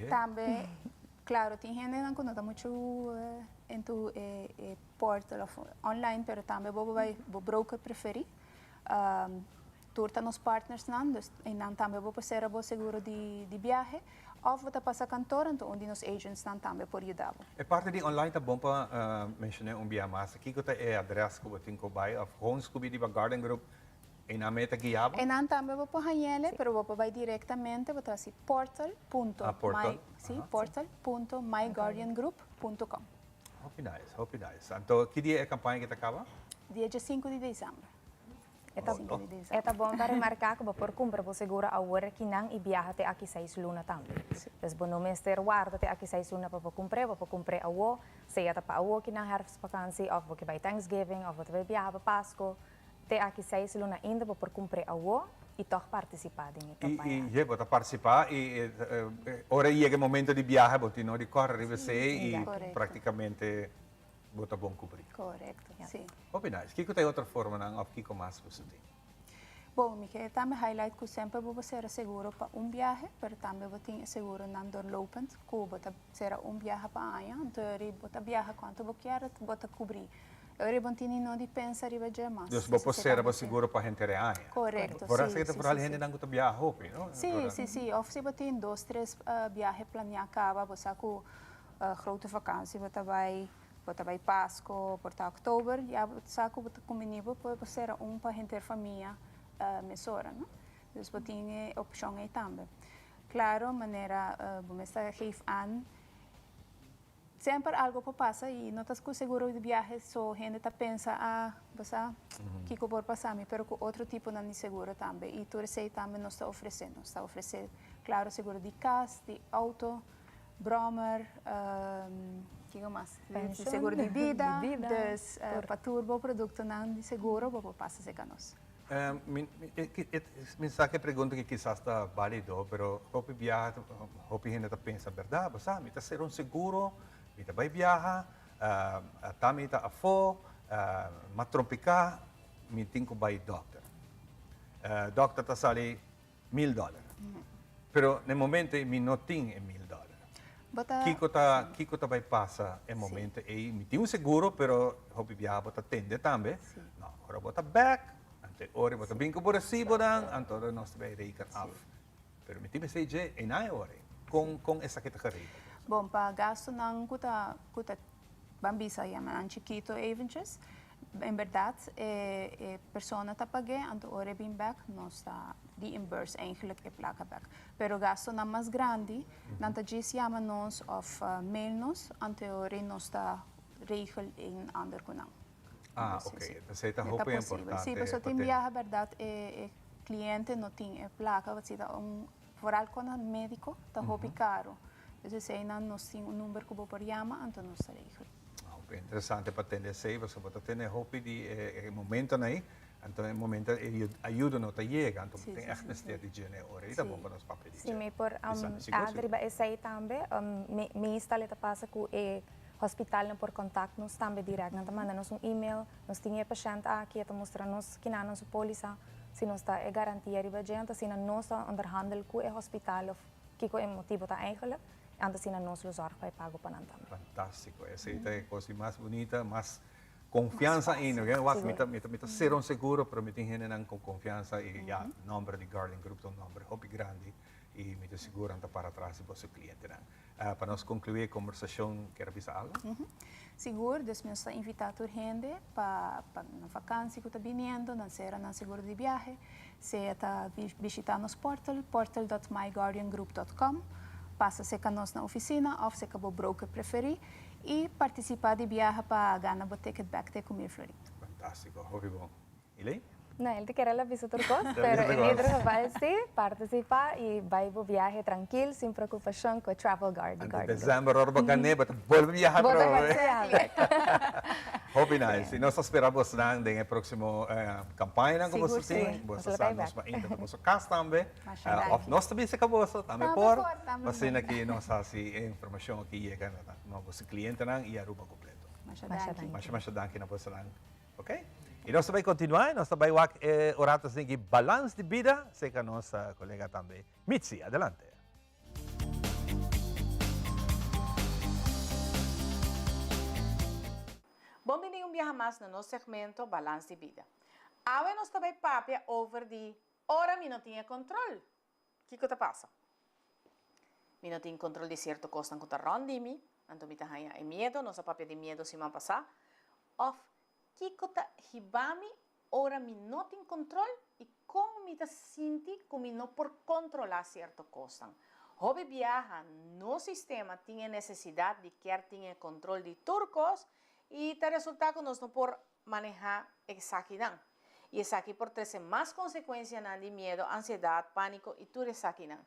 Também, claro, tem gente que não está muito em tu portal online, mas também você vai broker preferir. Turta nos partners não, e não também você será o seguro de viagem. Of você passa cantor, então onde nos agents não também por ajudar. É parte de online tá bom para mencionar via massa. Que é address que você tem que vai, of homes que de Guardian Group e na meta guiado. E não também você pode ganhar, mas você vai diretamente para assim portal.myguardiangroup.com. Hope nice. Então que dia é a campanha que acaba? Dia 5 de dezembro. É bom para remarcar que você compra o seguro a hora que não e viaja até aqui 6 lunas também. Então, não é ter guarda até aqui 6 lunas para você comprar a hora, seja para a hora que não é vacância, ou você vai Thanksgiving, ou você vai viajar para Páscoa, até aqui 6 lunas ainda para comprar a hora e toch participar em campanha. E você participar e ora chega o momento de viajar, você não corre você e praticamente você bom cobrir. Correto, sim. Hope nice. Que tem outra forma não, que como mais você tem? Bom, me quer também highlight que sempre você será seguro para viagem, mas também você tem seguro não doorlopend, que você será viagem para ano, então você viaja quanto você quer, você cobrir Ora bontini não de pensar riba mais. Dus você será seguro para gente real. Correto. Por isso que te falar gente não gosta viajar, não? Sim. Of se botin 2, 3 viagens planear acaba, você com grote vakantie, você vai Páscoa, porta Oktober, ja você com combinado para você para gente família mesora, não? Dus botin opção aí também. Claro, maneira você geeft aan sempre algo passa e não estás com seguro de viagem, só gente tá pensa você que por passar me, pero com outro tipo de seguro também. E tu receita também nos está oferecendo, claro, seguro de casa, de auto, bromer, que mais? Seguro de vida, para turbo produto não de seguro, para passar se canos. Mensaje pergunta que quizás está válido, pero hopi viaja, hopi gente tá pensa, verdade, você me tá ser seguro. Mita vai viajar, tamita afo, matrompica, mi tinko vai doctor. Doctor ta sali $1,000. Pero no momento mi no ting $1,000. Kiko ta vai passa e momento e mi tingo seguro, pero hopi viaja bota tende tambe. No, ora bota back, ante ora bota binko por recibo dan, antoro nos vai reiken af. Pero mi tingo seje e nai ore com essa categoria. Bom, para gasto não custa bambisa yaman chiquito eventjes. Em verdade, persona tá pague, então ore bem back, nós está reimburse eigenlijk e placa back. Pero gasto não mais grande, nanta diz yama nós of mail nós, ante ore nós está regel em ander kunang. Ok. Então você tá roupa é importante. Sim, pessoa tem viaja verdade, cliente não tem placa, você tá foral com o médico, tá roupa caro. Dus zij dan nog een nummer kubo per yama, en dan nog regel. Interessante para atender sei, você pode ter hopi de momento aí, então é momento ajuda não tá chega, então tem echt necessidade de higiene ora, e tá bom para os papéis. Sim, por adriba sei também, me instala ta passa com hospital não por contato nos também direto, não manda nos e-mail, nos tinha paciente aqui, tá mostrar nos que na nossa polícia, se nos tá garantia riba gente, se nós onderhandel com o hospital of que é motivo tá eigenlijk. Antes na nos los zorg vai pago para também. Fantástico, essa é a coisa mais bonita, mais confiança em, né? Mita ser seguro, pero mita gente com confiança e já número de Guardian Group, número hobby grande e mita seguro para trás se você cliente não. Para nós concluir a conversação, quer avisar algo? Seguro, dus nós está invitado gente para na vacância que está vindo, não será na seguro de viagem, se está visitar nos portal.myguardiangroup.com. Passa-se conosco na oficina, ou se acabou broker preferir e participar de viagem para ganhar o ticket back de comer Florida. Fantástico, muito bom. Elaine? Não, ele te quer la visitar turcos, pero el líder vai sim participar e vai para viaje tranquilo, sem preocupação com Travel Guard. Em dezembro, hora bacana, mas volve viajar para Hobby nice. E nós esperamos na próxima campanha, como você tem. Você sabe, nós vamos indo para nossa casa também. Nós também se acabou, também por. Você aqui nós assim informação aqui chega na nosso cliente e a ruba completo. Mas danke na você lang. Ok? E nós vamos continuar, nós vamos oratas em balance de vida, sei que a nossa colega também. Mitzi, adelante. Bom-vindo viaja mais no nosso segmento Balance de Vida. Agora nós também papia over de ora me não tinha controle. O que que passa? Me não tinha controle de certo coisa que está rondimi, então me tinha medo, nossa papia de medo se me passar. Of que está hibami ora me não tem controle e como me sinto como não por controlar certo coisa. Hobby viaja no sistema tinha necessidade de quer tinha controle de turcos e o resultado nós não por manejar exatidão. E isso aqui por trazer mais consequências de medo, ansiedade, pânico e tudo isso aqui não.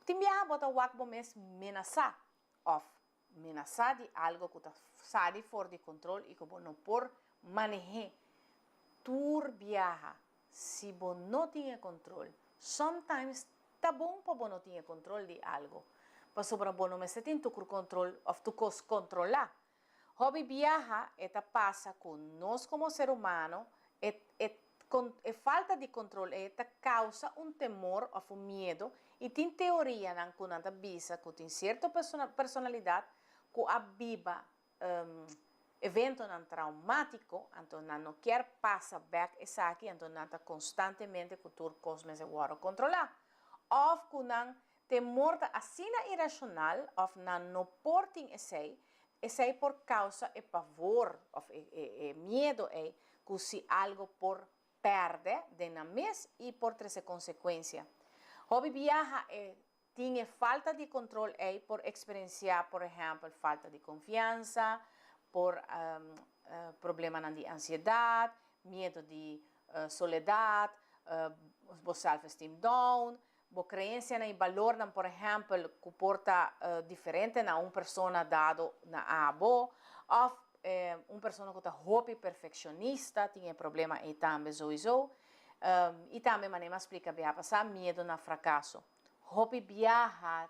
Tem viaja bota o aquo mes menaçar, menaçar de algo que está sai fora de controle e que não por manejar. Tur viaja, se você não tem controle, sometimes tá bom para você não ter controle de algo, para sobre você não ter tu controle ou tu controlar. Hobby viaja eta passa com nós como ser humano falta de controle eta causa temor ou medo e tem teoria não que nada bisa que tem certa personalidade que abiba evento nan traumático, então não quer passar back essa aqui, então não está constantemente com tur cosmes e waro controlar. Of kunang temor da assina irracional, of não porting esse por causa e pavor, of medo que se algo por perde de na mês e por trazer consequência. Hobby viaja tinha falta de controle por experienciar, por exemplo, falta de confiança, por problema de ansiedade, medo de soledade, self-esteem down, a crença em valor, por exemplo, que porta diferente na uma pessoa dado na abo, ou uma pessoa que está hobby perfeccionista, tinha problema e também e também maneira explica bem passar medo na fracasso. Hobby viaja,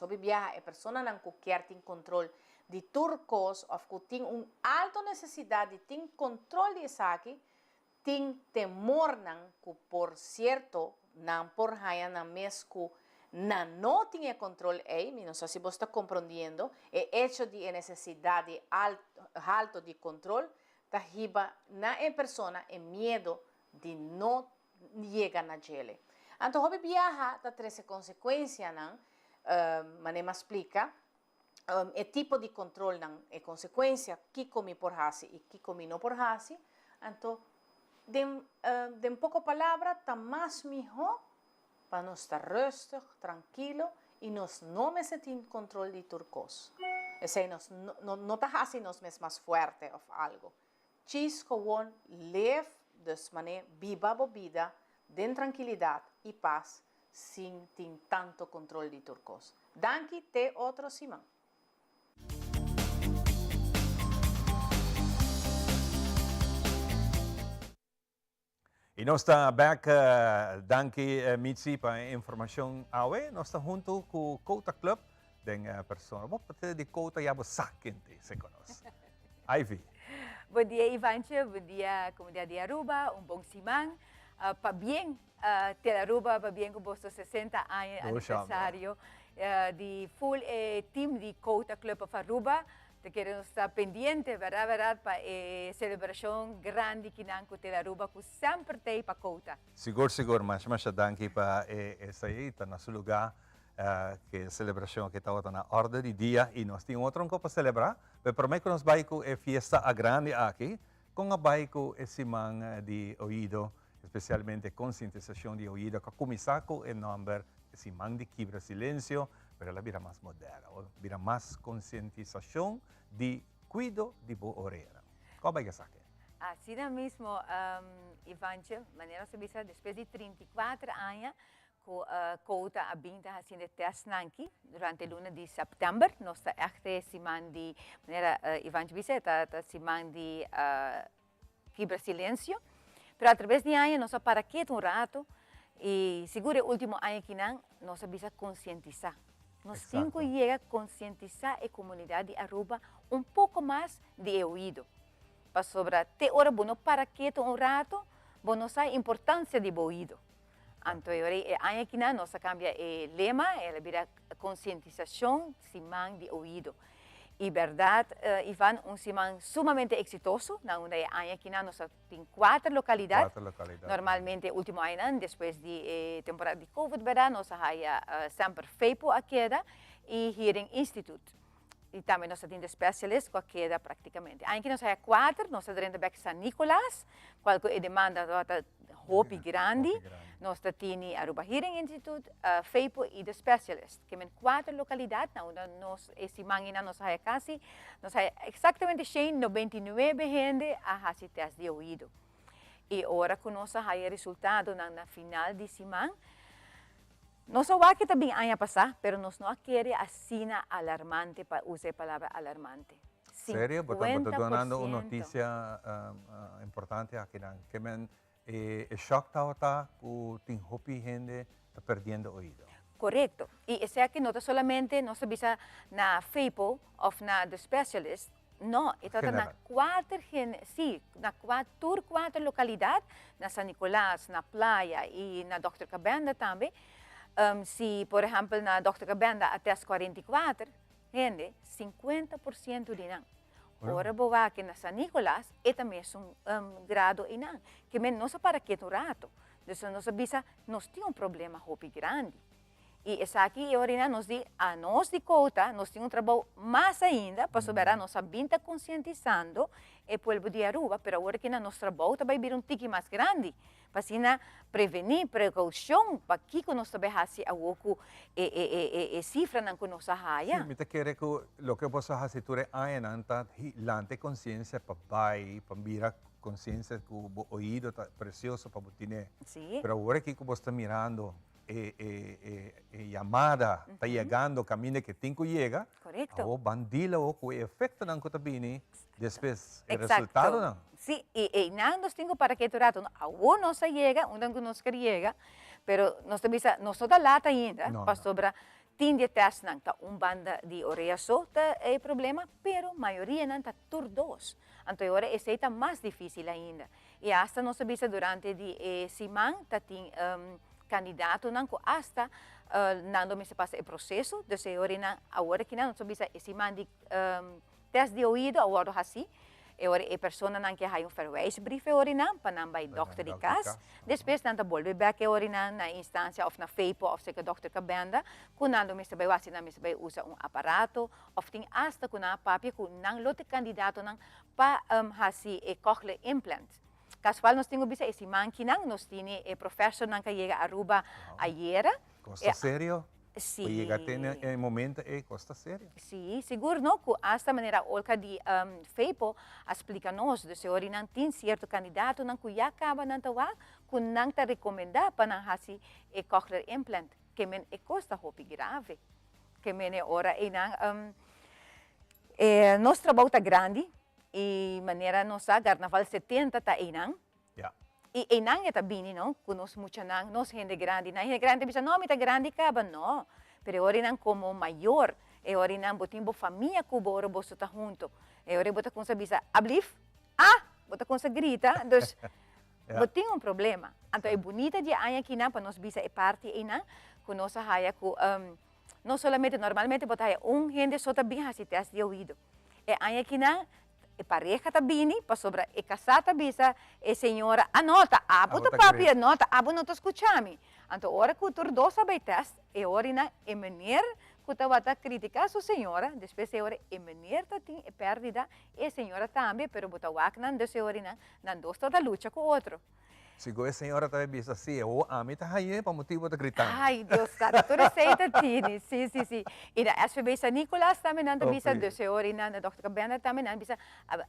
hobby viaja é pessoa não quer ter controle de turcos ou que tem alta necessidade de ter controle de aqui, tem temor não que por certo não por raia na mês que não tinha controle não sei se você está compreendendo, é hecho de necessidade alto de controle, tá riba na pessoa é medo de não chegar na gele. Então, hobby viaja tá três consequências não, maneira explica, é tipo de controle não é consequência que comi por hasi e que comi não por hasi, então de pouco palavra tá mais melhor para nós estar rustig, tranquilo e nós não me sentir controle de turcos. Esse nós não tá hasi nós mais forte ou algo. Chis gewoon leef dus maneira viva a vida de tranquilidade e paz sem ter tanto controle de turcos. Danke te outro Simão. E nós estamos back, danke Mitzi para a informação awe. Nós estamos junto com o Kota Club, da pessoa. Vamos fazer de Kota e saquente, se conhece. Ivy. Bom dia, Ivanche. Bom dia, comunidade de Aruba. Bom Simão. Para bem, ter Aruba, para bem com vosso 60 anos aniversário de full team de Kota Club of Aruba. Te queremos estar pendiente, verdade, para a celebração grande que nós temos na Aruba, que sempre tem para Kota. Seguro, mas danke para essa aí, está no seu lugar, que a celebração que está na ordem do dia, e nós temos outro para celebrar, mas para mim que nós vamos com a festa grande aqui, com a baiko esse man de ouvido, especialmente conscientização de ouvido, que começar com o nome esse man de quebra silêncio, pero ela vira mais moderna, vira mais conscientização de cuido de boa orelha. Qual vai ser? Assim mesmo, Ivanche, maneira se visa, depois de 34 anos, com a Kota a binta fazendo teste aqui, durante o luna de setembro, nós está echt semana de, maneira Ivanche visa, está semana de quebra silêncio, pero através de ano, nós para quieto rato, e seguro o último ano que nós visa conscientizar. Nós temos que chegar a conscientizar a comunidade de Aruba pouco mais de ouvido. Para sobre te hora bueno para quieto rato, bueno sabe a importância de ouvido. Então, aqui nós cambia o lema, ela vira conscientização, semana de ouvido. E verdade, Ivan, semana sumamente exitoso. Aqui nós temos 4 localidades. Normalmente, último ano, depois de temporada de Covid, nós temos sempre FEIPO aqui e Hearing Institute. E também nós temos especialistas que queda praticamente. Aqui nós temos 4, nós temos aqui San Nicolás, qual é a demanda hopi grande. Nós temos Aruba Hearing Institute, FEIPO e The Specialist, que são 4 localidades. Nós, esse manhã, nós temos exatamente 199 gente a fazer teste de ouvido. E agora que nós temos resultado na final de semana, nós sabemos que também vai passar, mas nós não queremos assina alarmante para usar a palavra alarmante. Sério? Estou dando uma notícia importante aqui. Que choque está que tem hopi gente está perdendo ouvido. Correto. E esse aqui não é solamente nós visa na FEIPO ou na The Specialist. Não, está na 4 localidades, na San Nicolás, na Playa e na Dr. Cabenda também. Se, por exemplo, na Dr. Cabenda até as 44, gente, 50% de não. Ora bawa que na San Nicolás é também grado inang. Que men nossa para que no rato. Então nós bisa nós temos problema hopi grande. E essa aqui orina nos di a nós de Cota, nós temos trabalho mais ainda para saber a nossa vinda conscientizando e povo de Aruba, pero agora que na nosso trabalho também vir tique mais grande, para assim prevenir, precaução, para que nós também hasi a oco e cifra não que nós haya. Me te quer que lo que você hasi ture aí nanta lante consciência para bai, para mira consciência que o ouído tá precioso para botine. Sim. Pero agora que você está mirando llamada, está chegando, caminho que tem que chega. Correto. O bandila o que efeito não que bini, depois o resultado não. Sim, e não nós temos para que rato, o não chega, onde que nós chega, pero nós também nós toda lata ainda, para sobra tinde test não tá banda de orelha solta é problema, pero maioria não tá turdos. Então agora esse está mais difícil ainda. E hasta nós sabemos durante de semana tá tem candidato não que hasta não me se passa o processo, de se orina agora que não sabemos esse mandi test de ouído agora assim. Agora a pessoa não quer um verwijsbrief orina para não vai dokter de casa. Depois não volve back orina na instância ou na FEPO ou seja dokter que benda, quando me se vai assim não me se vai usar aparato, ou tem hasta quando a papia que não lote candidato não para assim e cochlear implant. Casual nós temos esse máquina, nós temos professor que chega a Aruba ayer. Costa sério? Sim. Chega até momento costa sério. Sim, seguro não que esta maneira olha de FEPO explica-nos de se ori não tem certo candidato não que já acaba não tá que não te recomenda para não fazer cochlear implant que men costa hopi grave que men ora e não nosso trabalho tá grande e maneira nossa carnaval 70 tá inang. E inang é bini não, que nós muito nang, nós gente grande, na gente grande bisa não, mita grande caba não, pero ori nang como maior, e ori nang botimbo família kubo ora bosto tá junto, e ori bota com bisa ablif, bota com grita, dus boting problema. Então é bonita de aí aqui na para nós bisa é parte ina, que nossa haia que não solamente normalmente bota gente só tá bem assim teste de ouvido, e aí aqui na e pareja tá bini, para sobra e casata bisa, e senhora anota, abuta papi anota, abu não tá escutando. Então, ora que o turdo sabe teste, e ora na e maneira que tá bata criticar sua senhora, depois e ora e maneira tá tem e perdida, e senhora também, pero bota waknan, de senhora não dos toda luta com o outro. Sigo a senhora também bisa assim, a mim tá aí para motivo de gritar. Ai, Deus, cara, tu receita tini, sim. E na SPB San Nicolás também não bisa de senhora na Dr. Cabana também não bisa,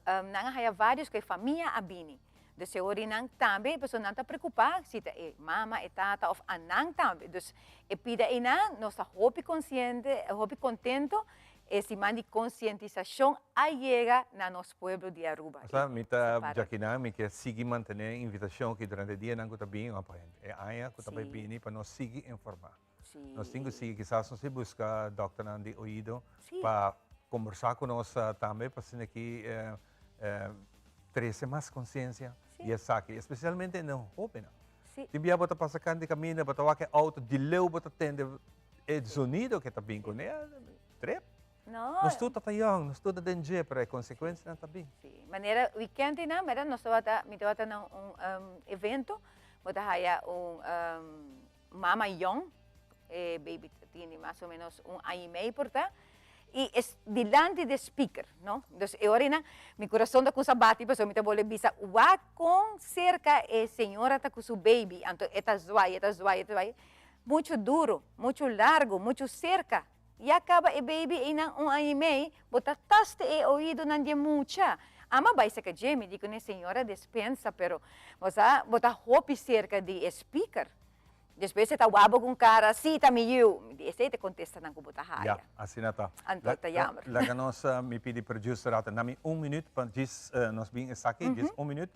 não há vários que família abini. De senhora não também, a pessoa não está preocupada se é mama, é tata ou anang também. Dus e pida ina, nossa hopi consciente, hopi contento. Esse man de conscientização chega na nosso povo de Aruba. Sabe, mita jaquina, me quer seguir manter a invitação que durante o dia não está bem apoiando. É aí que está bem para nós seguir informar. Nós temos que seguir, quizás nós buscar doctor de ouído para conversar com nós também, para ser que trazer mais consciência e essa aqui, especialmente no Hopi. Se via botar passar de caminho, botar que auto de leu, botar tende o sonido que está bem com ele, trep. Nós tudo tá young, nós tudo danger para consequência não tá bem. Sim, maneira weekend na, mas nós me tava evento, bota haya mama young, baby tem mais ou menos ano e meio por tá. E delante do speaker, não? Então, agora, meu coração está com sabate, pessoal, me tá boleh bisa, com cerca a senhora tá com seu baby, então, eta zoai, muito duro, muito largo, muito cerca. E acaba e baby inang ano e meio, bota taste e ouído não de mucha. Ama vai ser que Jamie, digo ne senhora dispensa, pero bota hopi cerca de speaker. Depois você tá wabo com cara, sim, tá meio, esse te contesta não com bota haia. Assim tá. Anto tá yammer. Lá nós me pedi producer ata nami minuto para diz nós bem essa aqui, diz minuto.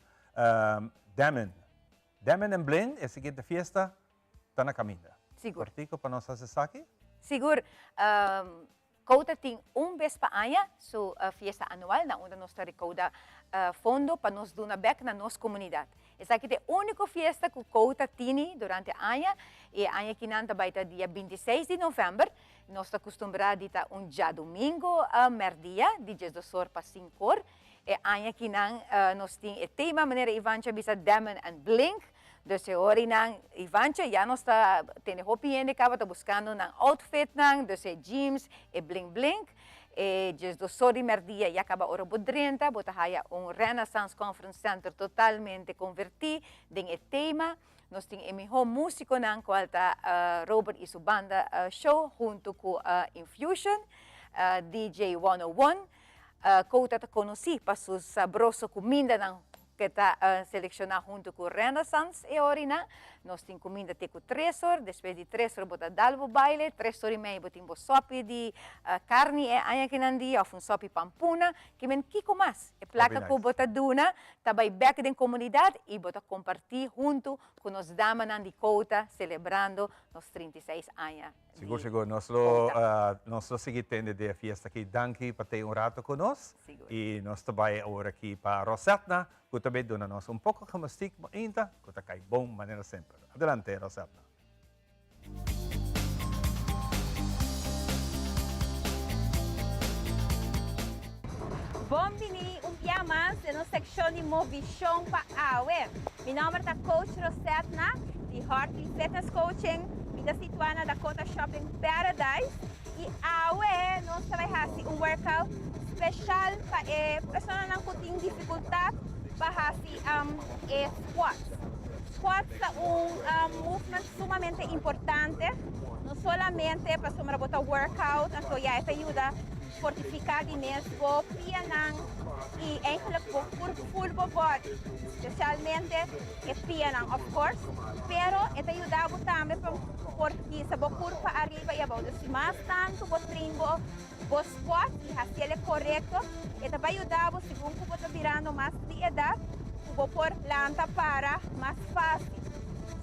Damen and Blend, a seguinte fiesta tá na caminho. Seguro. Cortico para nós essa aqui. Seguro, Cota tem vez para ano, so fiesta anual, na onde nós recauda fundo para nos dar back na nossa comunidade. Essa aqui é a única festa que o Kouta tem durante a ano, e a ano que nanta vai estar dia 26 de novembro. Nós estamos acostumados a estar dia domingo, merdia, de 12 para 5 horas. E a ano que nós temos o tema maneira Ivancha bisa Diamond and Blink. Dus hoor nang Ivancha, já nós temos hopiende que está buscando um outfit nang, dus jeans e bling bling. E just do sorry merdia já acaba ora bodrenta, bota haya Renaissance Conference Center totalmente convertido em tema. Nós temos o melhor músico nang qual tá Robert e sua banda show junto com Infusion, DJ 101. Kouta te conheci para sua sabrosa comida nang que está selecionado junto com Renaissance e orina. Nós temos comida até com 3 horas, depois de 3 horas bota dalvo baile, 3 horas e meia botimos sopi de carne e aia que nandi, ou sopi pampuna, que men kiko mas. E placa com bota duna, tabay back da comunidade e bota compartir junto com os damas nandi Kouta, celebrando nos 36 anos. Seguro, nós seguimos de fiesta aqui, danke para ter rato conosco. E nós também agora aqui para Rosetta, que também dona nós pouco de mastic, ainda, que está cai bom maneira sempre. Adelante, Rosetta. Bombini, dia mais na seção de Movision para AWE. Meu nome é Coach Rosetta, de Heart Fitness Coaching, da situada na Dakota Shopping Paradise. E AWE, nós vamos fazer workout especial para pessoas que têm dificuldade para fazer squats. Squats é movimento sumamente importante, não somente para somar botar workout, então já ajuda a fortificar de mesmo, pianang e eigenlijk por full body, especialmente o pianang, of course, pero ito ajuda também para porque sa corpo para arriba e abaixo, se mais tanto você treina o squat e fazer ele correto, ito vai ajudar você segundo que você virando mais de idade, vou pôr planta para mais fácil.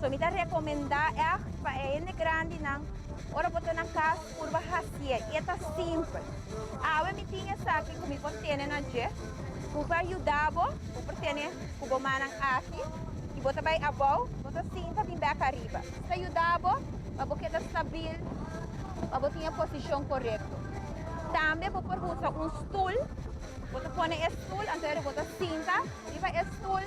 So, me recomendar para ele grande não, ora botar na casa curva fazer, e é simples. A me tinha aqui como você tem na dia, para ajudar você tem como manang aqui, e você vai abaixo, você sinta bem back arriba. Isso ajuda para você estar estável, para você ter a posição correta. Também você pode usar stool. Você põe o stool, então você sinta, arriba o stool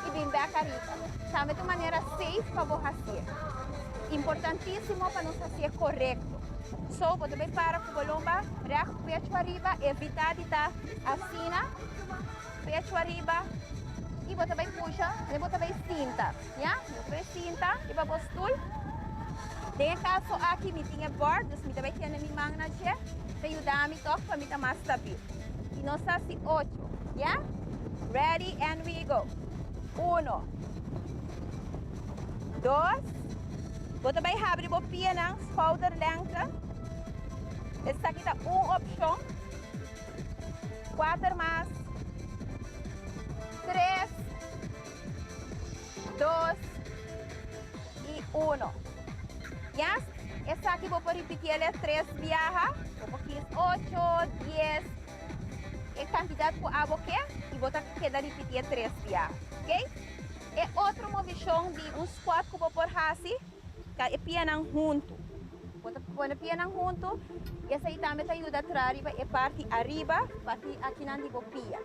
e bem back arriba. Também de maneira safe para você fazer. Importantíssimo para nós fazer correto. So, você vai para com o lomba, reto, pecho arriba, evitar de estar assim, pecho arriba, e você vai puxar, e você vai cinta, Você vai cinta, e para o stool. Tem caso aqui, me tinha board, então me vai ter na minha mão na dia, para ajudar a me tocar para me estar mais estável. E nós assim 8, Ready and we go. 1, 2, você vai abrir o pé na shoulder length. Essa aqui é uma opção. 4 mais. 3, 2 e 1. Essa aqui vou repetir ela 3 viaja, vou pôr 8, 10, a quantidade que eu quero e vou repetir 3 viaja, ok? E outra movição de squat que vou pôr assim, que é pianang junto. Vou pôr pianang junto, e essa aí também ajuda a trazer a parte arriba, parte aqui na pia.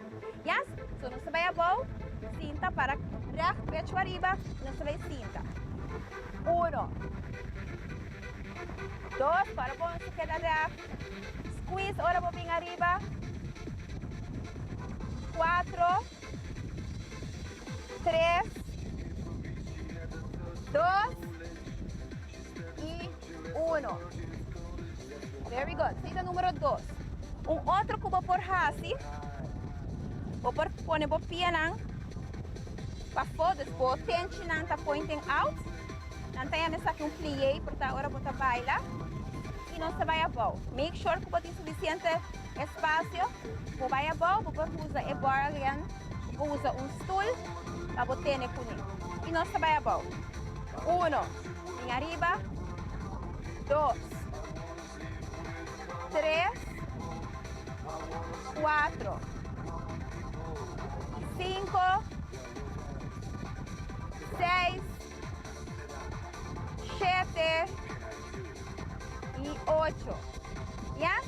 So nós vai abaixo, cinta para reto, pecho arriba, nós vai cinta. 1, 2, para você quedar reto. Squeeze, ora vou vir arriba. 4, 3, 2 e 1. Very good. Cita número 2. Outro que vou pôr assim. Vou pôr o pé para fora, vou tensionar para pointing out. Nanti nessa aqui plié, porque agora vou bailar. E nós vai abaixo. Make sure que você tem suficiente espaço. Vou vai abaixo, vou usar a bar again. Vou usar stool para você ter com. E nós vai abaixo. 1, em arriba. 2, 3, 4, 5, 6, 7 e 8. Yes?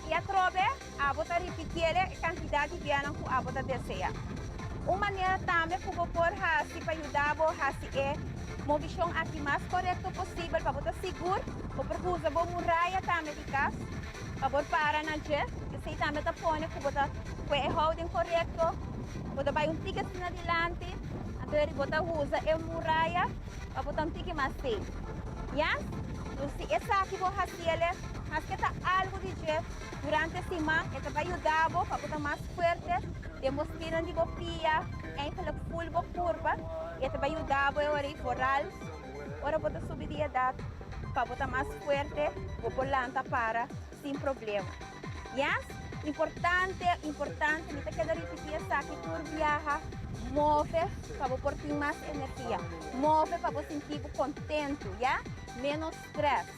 E a trobe, a bota repetir a quantidade de ano que a bota deseja. Uma maneira também que vou pôr assim para ajudar a é movição aqui mais correto possível para botar seguro, para usar boa muralha também de casa, para parar na jet, que sei também tá põe que botar é holding correto, botar vai ticket na dilante, então botar usa é muralha, para botar ticket mais safe. Yes? Então se essa aqui vou fazer, mas que tá algo de jet durante a semana, ela vai ajudar para botar mais forte, demonstrando de bopia, pela full curva, ela vai ajudar a foral, ora botar subir de idade, para botar mais forte, vou polanta para sem problema. Yes? Importante, me está querendo repetir essa aqui, tu viaja, move para você ter mais energia, move para você sentir contente, yeah? Menos stress.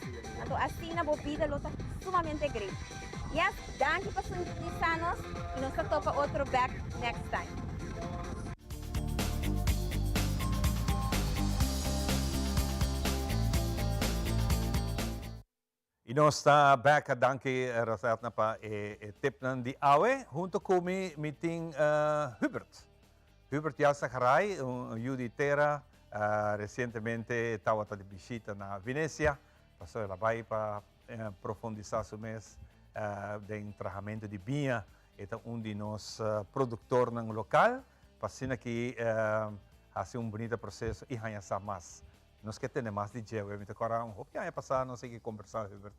Então assim na vida está sumamente grande. Yes, danke para sintonizarnos e nos topa outro back next time. E nós está back a danke Rosat na pa tip ng di awe junto com meeting Hubert. Hubert Yasakaray, Juditera, recentemente estava de visita na Venecia, passou ela vai para profundizar o mês de tratamento de vinha, é de nós produtor ng local, para que hace bonito processo e ganha mais. Nós que temos mais de jeito, eu me agora já passar, não sei que conversar sobre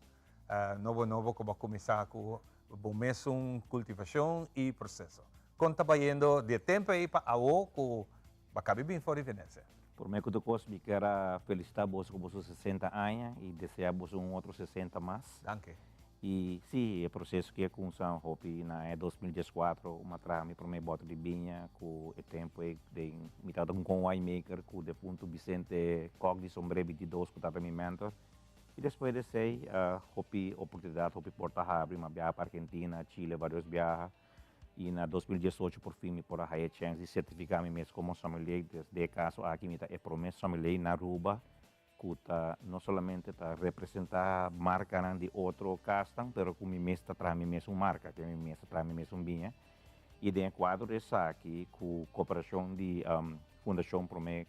novo como começar com o mesmo cultivação e processo. Conta indo de tempo aí para o que vai bem fora de Venecia. Por mim, eu gosto quero felicitar você com seus 60 anos e desejar você outro 60 mais. Danke. E sim, o processo que é com São Hopi na 2014, uma trama para mim bota de vinha com o tempo de mitad com o winemaker com de ponto Vicente Cogdi sobre 22 com o mentor. E depois de sei Hopi oportunidade Hopi Porta Habre, uma viagem para Argentina, Chile, vários viagens. E na 2018 por fim por a chance de certificar-me mesmo como sommelier. Desde caso aqui me é promessa sommelier na Aruba. Que não somente representar marca de outro castan, mas que me mesmo traz me mesmo marca, que me mesmo traz me mesmo vinha. E de enquadro essa aqui com cooperação de Fundação Promé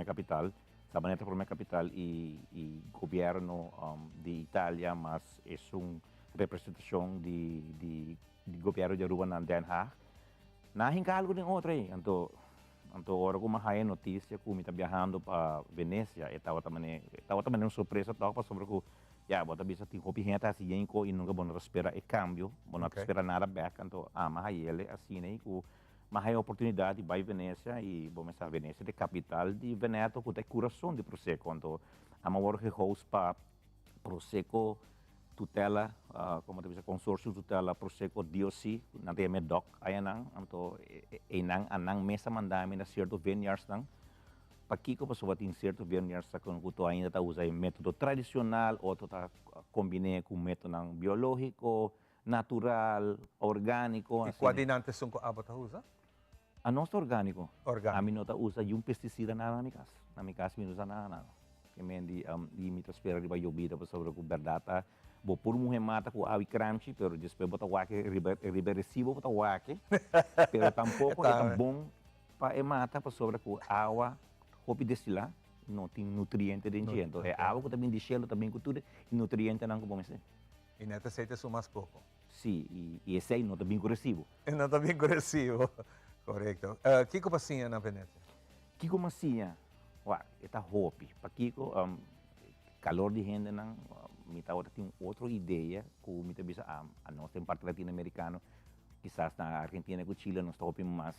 Capital, Sabaneta Promé Capital e governo de Itália, mas é uma representação de governo de Aruba na Den Haag. Na hinga algo de outro aí, então agora como a notícia que me está viajando para Venecia, estava também uma surpresa para sobre que já bota bisa tem Hopi gente assim e nunca vão esperar o câmbio, não esperar nada back, então mas ele assim né que mas a oportunidade de ir Venecia e vamos a Venecia de capital de Veneto que tem coração de Prosecco, então a maior que host para Prosecco tutela, como te dice, consórcio tutela Prosecco DOC, na DM DOC, ayan então anang mesa mandami na certo vineyards nang, pakiko pa suwatin certo vineyards sa kung kuto ainda ta usa método tradicional ou ta combine com método ng biológico, natural, orgânico. E qual dinantes são que abot ta usa? A nosso orgânico. Orgânico. A mim não ta usa yung pesticida na mi casa. Na mi casa mi usa nada. Que men di mito espera di ba yobida pa sobre ku verdata. Bo por um remata com awi crunchy, pero depois bota wake reversivo bota wake, pero tampouco é tão bom para mata para sobre com água, hopi destilar, não tem nutriente dentro, então é água que também de gelo também com tudo, e nutriente não como assim. E neta aceita só mais pouco. Sim, e esse aí não está bem agressivo. Não está bem agressivo, correto. Kiko Massinha na Venecia? Kiko Massinha, é hopi, para Kiko calor de gente não me tem outra ideia que me bisa a nossa em parte latino-americano, quizás na Argentina e Chile nós estamos mais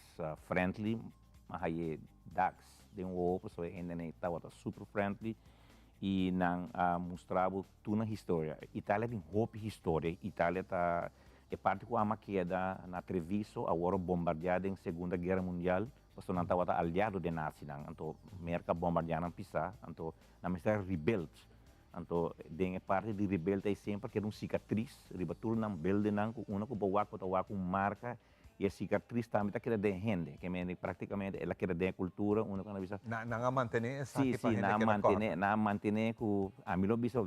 friendly, mas aí dax de outro so ainda está super friendly e não mostrava toda a história. Itália tem hope história. Itália tá é parte que a queda na Treviso, agora bombardeada em Segunda Guerra Mundial, porque não estava aliado de nazi não, então merca bombardearam Pisa, então na mesma rebuild. Então, tem parte de rebelde sempre que é uma cicatriz, ribatul nang belde nang una ko bawa ko tawa kung marca E a cicatriz também está querendo de gente, que praticamente ela quer de cultura, uma coisa bisa. Não manter essa Sim, sim, não manter com a mim não bisa,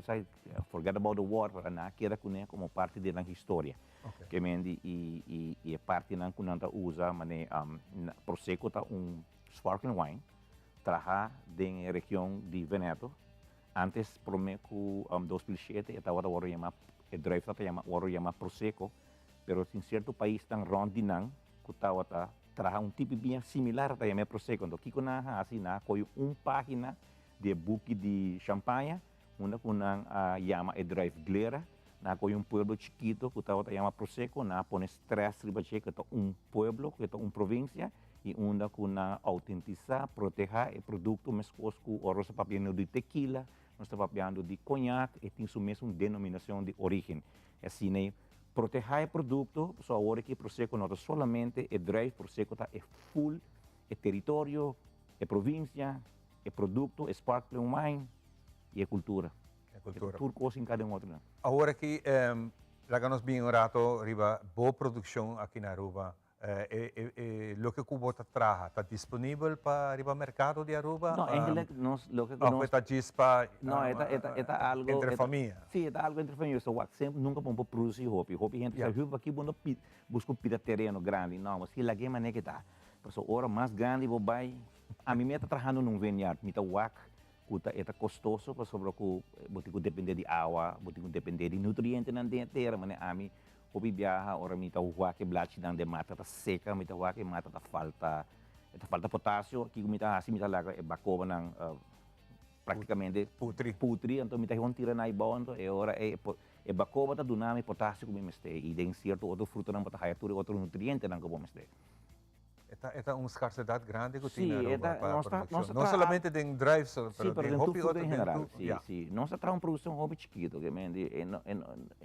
forget about the war, para não querer como parte da história. Que e a parte não que nós usa, mas Prosecco tá sparkling wine, trabalha na região de Veneto. Antes, por mim, com 2007, estava a chamar, o drive está chamar Prosecco. Pero em certo país estão rondinang, que trabalha tipo bem similar a também Prosecco. Então, aqui na assim coi página de book de champanhe, uma que chama drive Glera, na coi pueblo chiquito que chama Prosecco, na põe três ribas que é pueblo, que é província, e uma que autentiza, proteger o produto mescos com o rosa papiando de tequila, nós estamos papiando de conhaque, e tem sua mesma denominação de origem. Assim, né? Proteger o produto, só agora que Prosecco não é somente o drive, Prosecco é full, é território, é província, é produto, é sparkling wine e é cultura. É cultura. Tudo coisa em cada um outro. Agora que lá nós bem um rato, riba boa produção aqui na Aruba, o que o bota traga está disponível para o mercado de Aruba? Não, nós está dispa. Não, é algo entre família. Sim, é algo entre família. Só que sempre nunca vamos produzir roupa. Roupa gente sabe aqui bom busca terreno grande. Não, mas que lá que maneira que tá. Porque hora mais grande vou vai. A mim está trabalhando num vineyard, me tá wak, que é custoso, para sobre que vou depender de água, vou depender de nutrientes na terra, mas a mim Hopi viaja, ora mita uwa que blach dan de mata ta seca, mita uwa que mata ta falta potássio, aqui mita assim mita laga é bacoba nang praticamente putri, então mita hon tira na ibon, então é ora é bacoba ta dunami potássio que me este e den certo outro fruto nang pata hayaturi outro nutriente nang que este. Esta uma escassidade grande que tem não somente em drives, mas em Hopi em geral. Sim. Nós temos uma produção Hopi chiquito, que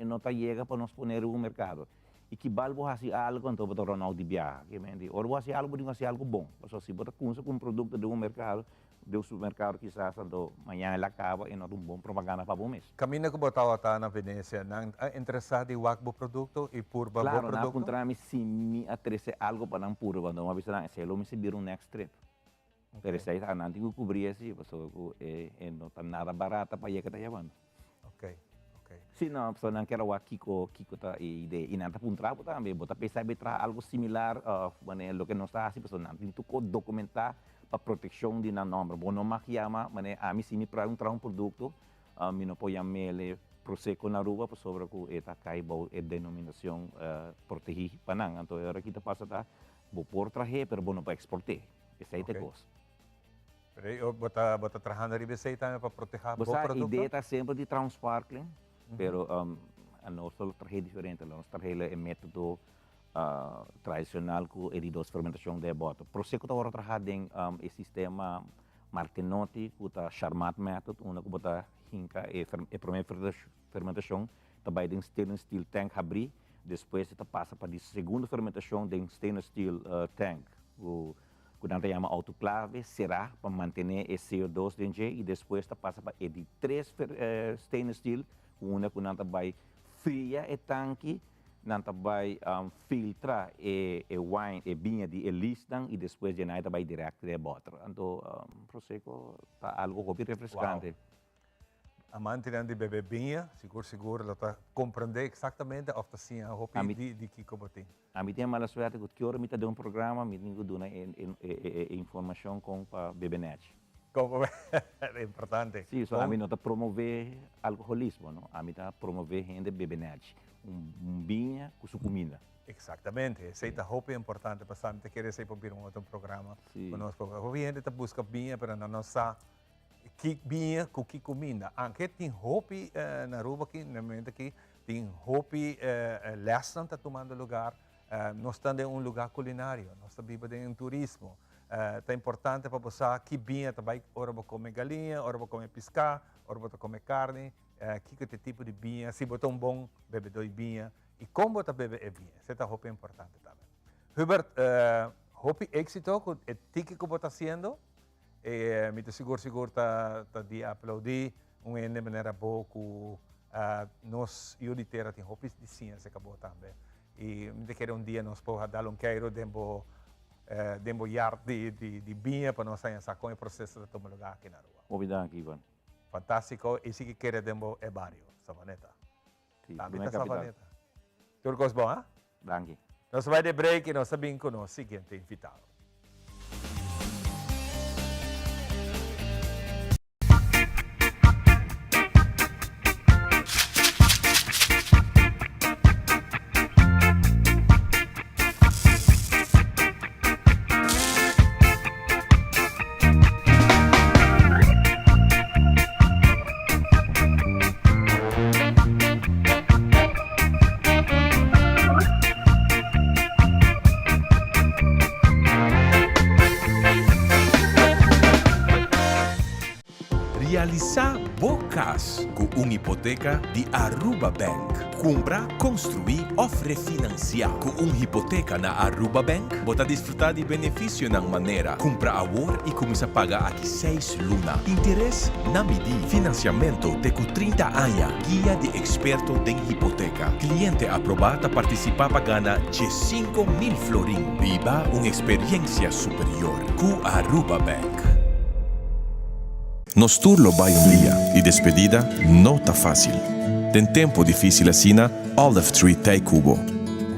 não chega para nós pôr no mercado. E que balbo assim algo então para tornar de viagem, que ou você algo de algo bom, porque se você conhece um produto de mercado, do supermercado quizás então amanhã ela acaba e não é bom propaganda para o mês. Caminho que botawa ta na Venecia, não interessado em o produto e por bom produto. Claro, na encontrar se me atrese algo para não puro, quando uma vez não se lo me se vir next trip. Pero se aí não tenho que cobrir assim, porque não está nada barata para ir que está levando. Ok. Sim, não, a pessoa não quer o Kiko tá e não está puntrado também, bota pensar em algo similar, o que não está assim, pessoa não tem que documentar para proteção de na nome. Bom, não maquiama, mas a mim se me para um produto, me não pode chamar Prosecco na rua, sobre que está caibo a denominação protegida para não. Então, agora aqui está passa tá, vou por trazer, mas bom não para exportar. Esse aí é coisa. Pero bota trabajando a receita para proteger o produto. A ideia está sempre de transparkling, pero a nossa traje diferente, a nossa traje é método tradicional com a fermentação de bota. Prosecco está agora trabalhando em o sistema Martinotti, que está Charmat method, onde que bota hinca a primeira fermentação, também em stainless steel tank abrir, depois está passa para a segunda fermentação em stainless steel tank, que não chama autoclave, será para manter esse CO2 dentro e depois está passa para de três stainless steel, uma que não vai fria o tanque, não vai filtrar o wine, a vinha de listan e depois de nada vai direto de bottle. Então, Prosecco está algo muito refrescante. Amante de beber vinha, seguro, ela está compreendendo exatamente a assim a roupa de Kiko Botin. A mim tem mala suerte que agora me está dando programa, me tenho que informação com para bebenet. Como é importante. Sim, a mim não está promover alcoolismo, não? A mim está promover gente bebenet. Vinha com sua comida. Exatamente, essa roupa é importante para saber que querer ser para um outro programa. Conosco, a gente está buscando vinha para não saber que vinha com que comida. Anche tem roupa na Aruba aqui, na momento aqui tem roupa lesson está tomando lugar. Nós estamos em um lugar culinário, nós estamos vivendo em turismo. É importante para você que vinha também, ora para comer galinha, ora para comer pescar, ora para comer carne. Que tipo de vinha, se botar bom bebedor de vinha e como você bebe é vinha. Essa roupa é importante também. Hubert, roupa éxito com o tique que você está fazendo. Me seguro está de aplaudir de maneira boa que nós, eu litera, tem roupas de ciência que acabou também. e de que um dia nós podemos dar queiro dembo yard de binha para nós sair com o processo de tomar lugar aqui na rua. Obrigado, Ivan. Fantástico, e se que quer dembo é barrio, Savaneta. Sim, Também Savaneta. Tudo coisa bom, hein? Danke. Nós vai de break e nós sabemos com o seguinte invitado. Realizar bocas com uma hipoteca de Aruba Bank. Compra, construir ou refinanciar. Com uma hipoteca na Aruba Bank, você desfrutar de benefício na maneira. Compra agora e começa a pagar aqui 6 lunas. Interesse na medida. Financiamento de 30 anos. Guia de experto em hipoteca. Cliente aprovado participar para ganhar de 5.000 florin. Viva uma experiência superior com Aruba Bank. Nos turno vai dia e despedida não tá fácil. Tem tempo difícil assim, Olive Tree Tay Cubo.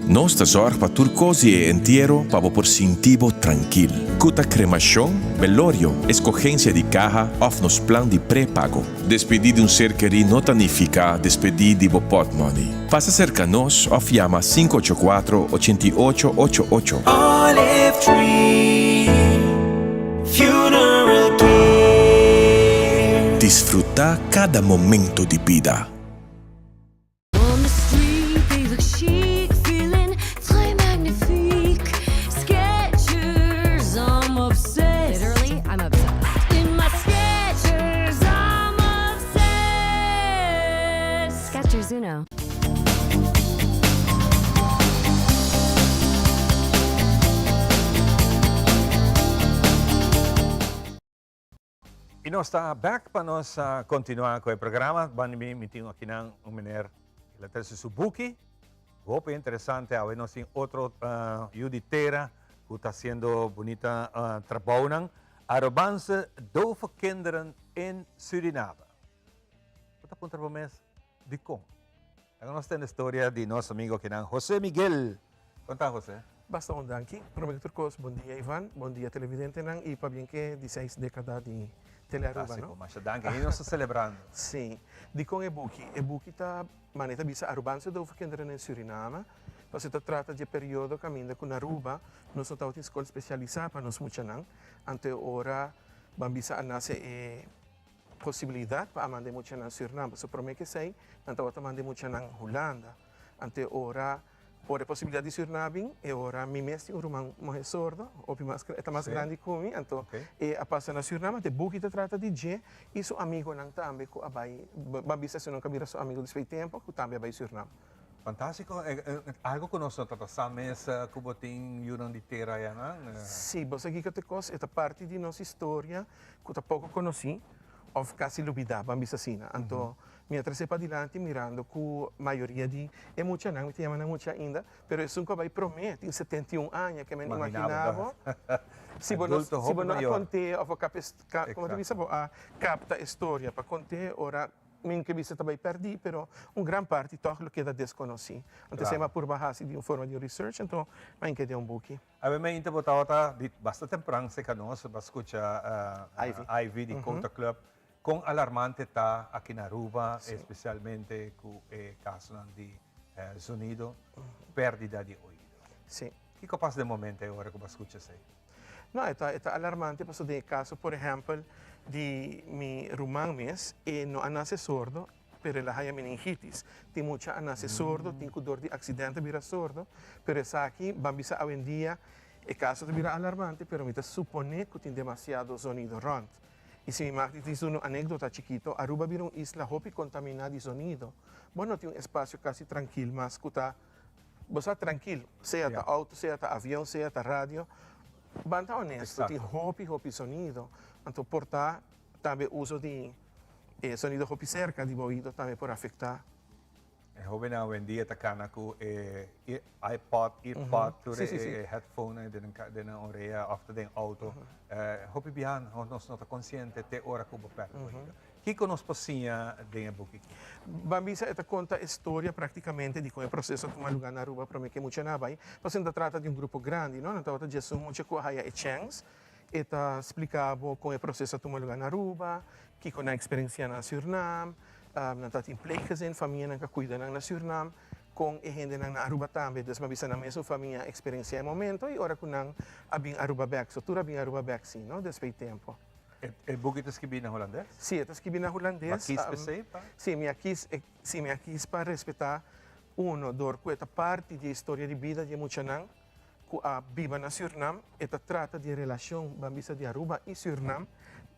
Nós te sorge para tur cose inteiro para por sentivo tranquilo. Cuta cremação, velório, escogência de caja ou nos plan de pré-pago. Despedir de ser querido não significa despedir de pot money. Passa cerca a nós ou chama 584-8888. Olive Tree Funeral Care. Desfrutar cada momento de vida. On the street, they look chic, feeling très magnifique. Skechers, I'm obsessed. Literally, I'm obsessed. In my Skechers, I'm obsessed. Skechers Uno. E nós estamos back para nós continuar com o programa. Vamos meter aqui um menino, ele tem seu buki. Muito interessante. Agora nós temos outro juditeira que está sendo bonita trabalho. Arrobanse dove kinderen in Suriname. Wat apunta para mês de como? Agora nós temos a história de nosso amigo aqui, José Miguel. Conta, José. Basta um danke. Prometo que bom dia, Ivan. Bom dia, televidente. E para bem que 16 décadas de Telearuba, não? Mas danke, e nós estamos celebrando. Sim. De com e-book está maneta bisa Arubanse do kinderen em Suriname. Então se trata de período caminho com Aruba, nós estamos em escola especializada para nós muito não. Ante ora bambisa nasce possibilidade para mandar muito na Suriname. So prometo que sei, então eu mandar muito na Holanda. Ante ora por a possibilidade de Suriname, e ora mi mestre um rumão mais sordo, ou mais grande que mim, então e a passa na Suriname, de buki te trata de G, e seu amigo não também que abai, babisa se não cabira seu amigo de tempo, que também abai Suriname. Fantástico. Algo que nós estamos passando essa que botin yun de terra ya na? Sim, você aqui que te cos, esta parte de nossa história que eu pouco conheci, ou quase lubida, babisa sina. Então mi atrasei para adiante mirando que a maioria de é muita não, me chama muita ainda, pero isso nunca vai prometer, em 71 anos que me imaginava. Se você não conte ou como tu disse, a capta a história para contar, ora min que você também perdi, pero grande parte todo queda desconhecido. Então se por base de forma de research, então vai que de book. A mim me interpretava bastante temprano se conosco, para escutar Ivy de Kota Club. Com alarmante está aqui na Aruba, especialmente com o caso de sonido, pérdida de ouvido. Sim. O que passa de momento agora que você escuta isso? Não, está alarmante, porque de caso, por exemplo, de mi rumang mes, e não nasce sordo, pero ela tem meningitis. Tem muita nasce sordo, tem dor de acidente, vira sordo, pero essa aqui, bambisa hoje em dia, o caso vira alarmante, pero me supone que tem demasiado sonido rond. E se me diz uma anedota chiquito, Aruba vira uma isla hopi contaminada de sonido. Bom, não tem espaço quase tranquilo, mas que está tranquilo, seja auto, seja avião, seja rádio. Banta honesto, tem hopi sonido. Então, portar também uso de sonido hopi cerca de ouvido também por afetar. Hobi na wendy ta kana ku iPod, earpod, headphone den oreja of den auto. Hobi bihan nos nota consciente te ora ku beperkt. Kiko nos posinha den buki. Bambisa esta conta história praticamente de como é processo de uma lugar na Aruba para mim que muito nabai. Mas ainda trata de grupo grande, não? Então tá Jesus muito com a haya echangs. Eta explicava como é processo de uma lugar na Aruba, que com a experiência na Suriname. Nadat in pleeggezin, familie que cuida na Suriname, com a gente na Aruba também, dus mabisa na mesma família experiencia momento e ora kunang abing Aruba back, so tura abing Aruba back sim, no? Desde tempo. E buki tas kibi na holandês? Sim, tas kibi na holandês. Aqui específica? Sim, me aqui para respeitar dor com esta parte de história de vida de Muchanang, que a viva na Suriname, esta trata de relação bambisa de Aruba e Suriname,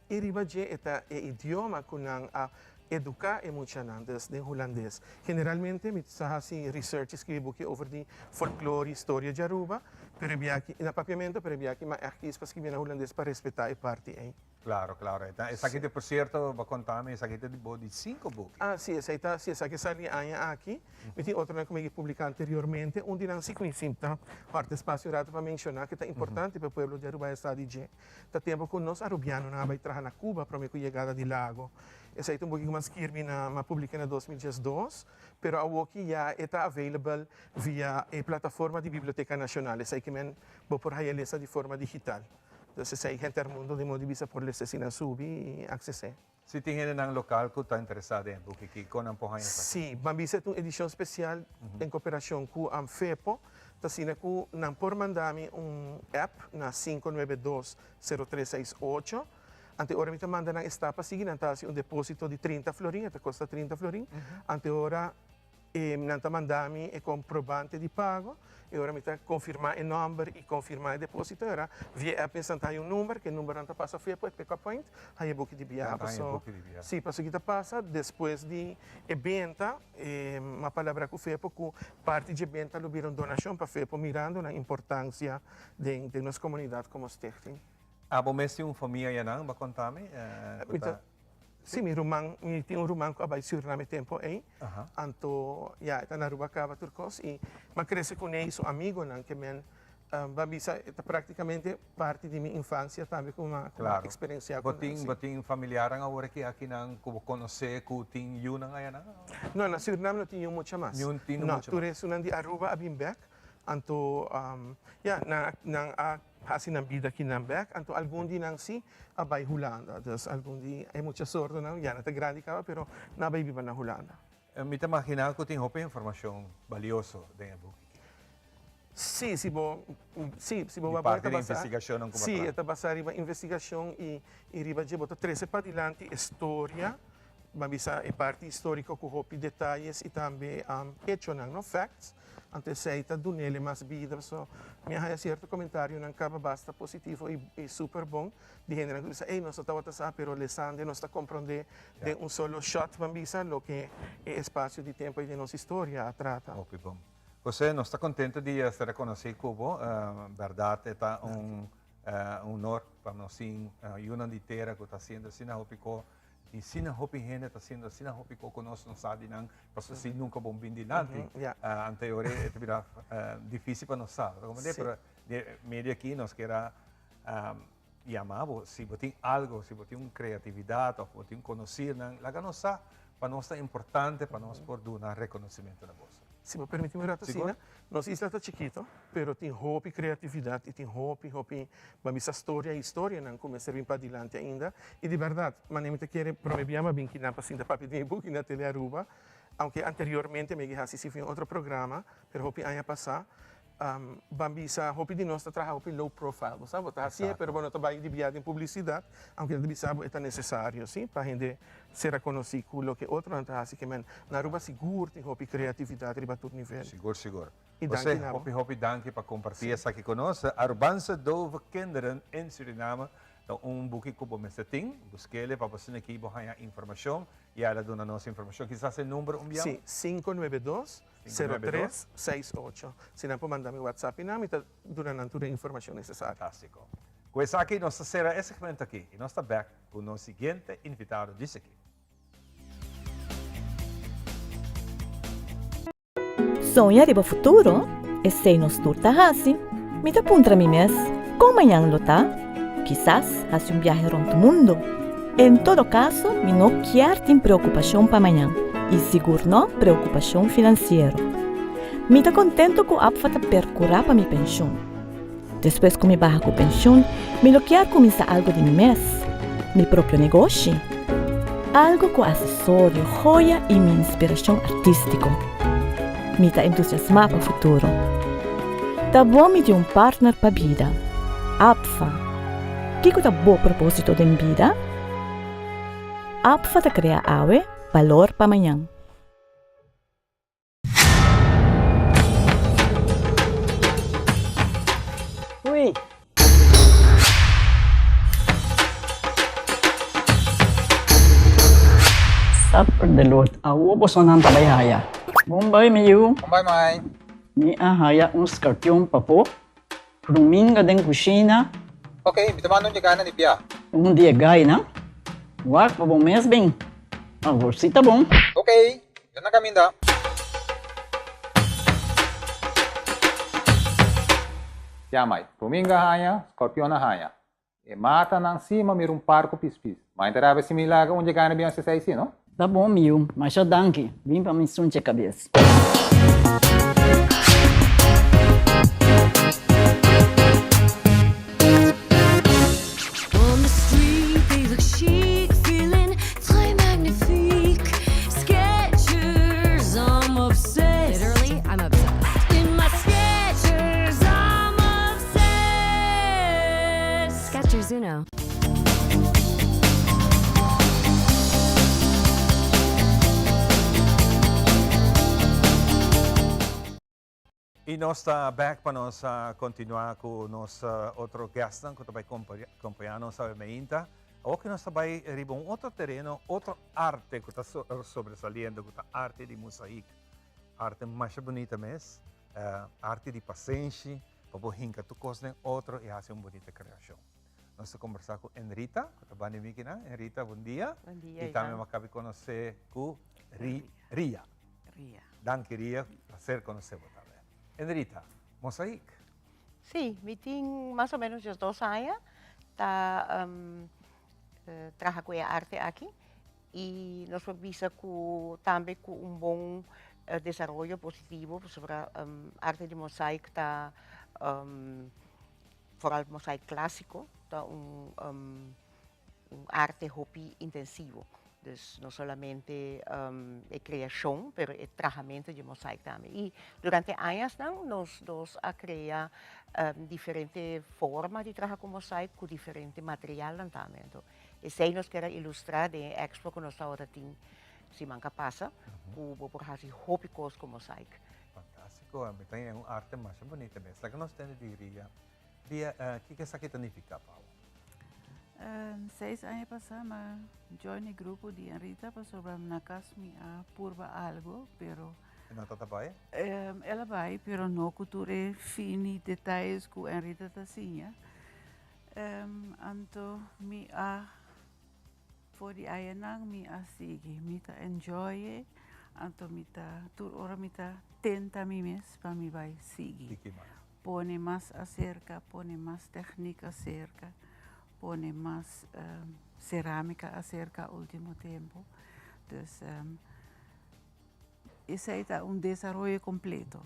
e riba je esta idioma kunang a educar e muchanandes de holandês. Generalmente, me faz research escrevo aqui over de folclore, história de Aruba, perebiaki, na papiamento perebiaki, mas aqui para escrever na holandês para respeitar a parte aí. Claro, claro. Essa aqui, por certo, vou contar-me, essa aqui de 5 books. Ah, sim, essa que sali aqui. E tem outra que eu publiquei anteriormente, onde não se conhece, parte espaço rato para mencionar que é importante para o povo de Aruba estar de tá tempo com nós arubianos na vai trabalhar na Cuba para a chegada de lago. Essa aí um pouquinho mais que na publiquei em 2012, pero a aqui já está available via a plataforma de Biblioteca Nacional. Essa aí que vou por aí essa de forma digital. Então, essa aí gente do mundo de modo de vista por leste sina subi e acessar. Se tem gente no local que está interessado em book que com amporra. Sim, bambisa uma edição especial em cooperação com a FEPO. Tá sina ku nang por mandami app na 592-0368. Ante ora mi manda na estapa sige nantasi depósito de 30 florin, ita costa 30 florin. Ante ora nanta mandami comprovante di pago e ora mi confirma il number e confirma il deposito. Ora via app instantâneo numero, che il numero nanta passa FEPO e pick up point, hai buki di viaggio. Sì, passo che passa depois di evento, uma palavra com FEPO, que parte de evento lo viram donação para FEPO, mirando na importância de nossa comunidade como stichting. Abo messi família yanang ba contame? Sim, mi tinha rumang ko abay Suriname tempo aí. Anto ita na Aruba kava turcos e ma cresce com ele so amigo nan que men babisa ita praticamente parte de minha infância também com uma experiência com boting familiar ang awara ki aqui nang kubo conhecer kuting yun ang ayana. Não, na Suriname não tinha muito mais. Não, tu resunan de Aruba abimbek. Anto hasin ng vida kinambek, anto algum din ang si abay Holanda. Dus algum din ay mucha sorte na yan at grande ka pero nabay viva na Holanda. Me imagina ko ting hope informação valioso den book. Sim, se bo parte da investigação não como. Sim, esta basar riba investigação e riba de botar 13 para dilante história, mabisa e parte histórico com hope detalhes e também hecho no facts. Anteceita do nele mais vida, so minha há certo comentário não acaba basta positivo e super bom de gênero que diz, ei nós estava a pero lesande nós está compreender de solo shot bambisa lo que é espaço de tempo e de nossa história trata. Okay, bom. Você não está contente de ser reconhecido como verdade está honor para nós em uma inteira que está sendo assim na Hopico. E sina hopi gente está sendo sina hopi ko conosco sabe não porque se nunca bom bem dinante anterior é vira difícil para nós sabe como de pero media aqui nós que era chamava se botem algo se botem criatividade ou botem conhecer não lá que nós sabe para nós é importante para nós por dar reconhecimento da voz. Se me permite mirar assim, nossa isla está chiquito, pero tem hope criatividade e tem hope, vamos história não começa a vir para adiante ainda e de verdade, manamente quer promebiamo bem que na paciente papi de book na tele Aruba, aunque anteriormente me assisti a outro programa, pero hope año passado bambisa hope de nós trabalha hope low profile, sabe? Tá assim, pero bueno, trabalho de viagem em publicidade, aunque de bisabo é necessário, sim, para gente ser reconhecido lo que outro não tá assim que men na Aruba seguro tem hope criatividade riba todo nível. Seguro. E você hope danke para compartilhar essa aqui conosco. Arubanse dove kinderen in Suriname. Então, boek que você tem, busque-le para você aqui ganhar informação e ela dá nossa informação. Quizás o número Sim, 592-0368. Se não, manda-me WhatsApp e não, me dá a informação necessária. Fantástico. Com essa aqui, nós será esse segmento aqui. E nós estamos back com o nosso seguinte invitado disso aqui. Sonha riba futuro? E sei nos turta hasi? Mi ta puntra mi mes, como amanhã lota? Quizás hace un viaje around o mundo. En todo caso, mi no quer ter preocupação para amanhã. E seguro não preocupação financeira. Mi ta contento com a apfata percurar para mi pensão. Depois que me barra com pensão, mi lo quer começar algo de mi mês. Mi próprio negócio. Algo com acessório, joia e minha inspiração artística. Mi ta entusiasmar para o futuro. Tá bom me ter um partner para a vida. Apfa. Que é o bom propósito da vida? Apfa ta cria awe, valor para amanhã. Ui. Sapper de Lord, awo bosonan tabayaya. Bombay miyu. Bombay mai. Mi ahaya uns cartão papo. Pruminga den kusina. Okay, bitamano niya kana ni Pia. Dia gay na. Wak pa bom mes bem. Agora sim tá bom. Okay, yan na kami da. Yamay, Pruminga haya, Scorpion na haya. E mata nang cima mirum parco pispis. Mas interava se milaga onde kana biyan sa saisi, no? Tá bom, miu. Mas já danke. Vim pra me sunche cabeça. On the street, they look chic, feeling très magnifique. Skechers, I'm obsessed. Literally, I'm obsessed. In my Skechers, I'm obsessed. Skechers Uno. E nós estamos back para nós continuar com o nosso outro guest que vai acompanhar nós a Hoje nós vamos ir um outro terreno, outra arte que está sobressalendo, que é a arte de mosaico. Arte mais bonita mesmo, arte de paciência, para você hincar tu coisa outro e fazer uma bonita criação. Nós vamos conversar com Enrita, que está bem aqui, né? Enrita, bom dia. Bom dia. E também vamos conhecer com Ria. Ria. Danke, Ria. Prazer conhecer você. Enrita, mosaico? Sim, eu tenho mais ou menos 2 anos trabalho com a arte aqui e nós vamos também com bom desenvolvimento positivo sobre a arte de mosaico, vooral mosaico clássico, arte hobby intensivo. Dus não somente a criação, mas o tratamento de mosaico também. E durante anos nós criamos diferentes formas de trabalhar com mosaico, com diferentes materiais também. Então, e se nós queremos ilustrar de expo que nós agora temos, se manca passa, com por fazer hobbycos com mosaico. Fantástico, é uma arte mais bonita mesmo. Sabe que nós temos de Ria? Ria, o que isso aqui significa, Paulo? 6 anos passados, joinei grupo de Enrita para sobre na casa a purba algo, pero não está vai? Ela vai, pero não cultura fini detalhes que Enrita está assim. Então me a for the ayanang me a sige, me ta enjoy, então me ta tur ora me ta tenta mi mes para me vai sige. Pone mais acerca, pone mais técnica acerca. Pone mais cerâmica acerca do último tempo. Então, isso é desenvolvimento completo.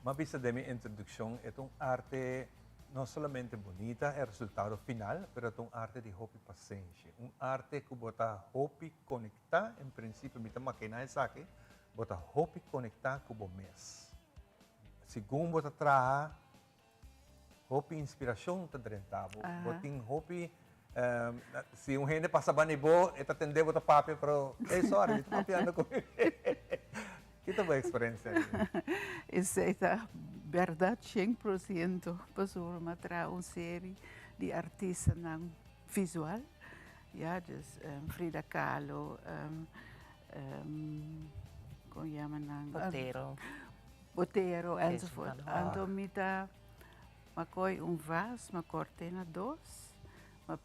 Mas vista de minha introdução, é uma arte não somente bonita, é o resultado final, mas é uma arte de hobby paciência. Uma arte que bota hobby conectar, em princípio, me máquina isso aqui, bota hobby conectar com o mês. Segundo bota trabalhar, hobby inspiração está dentro. Botin hobby se gente passa banibo, está atendendo bota papel, pero sorry, estou papiando com que tá boa experiência? Isso é verdade 100%. Passou a trazer uma série de artistas visual, Frida Kahlo, como chamam? Botero, enzovoort. Então, makoy vaso, cortina 2,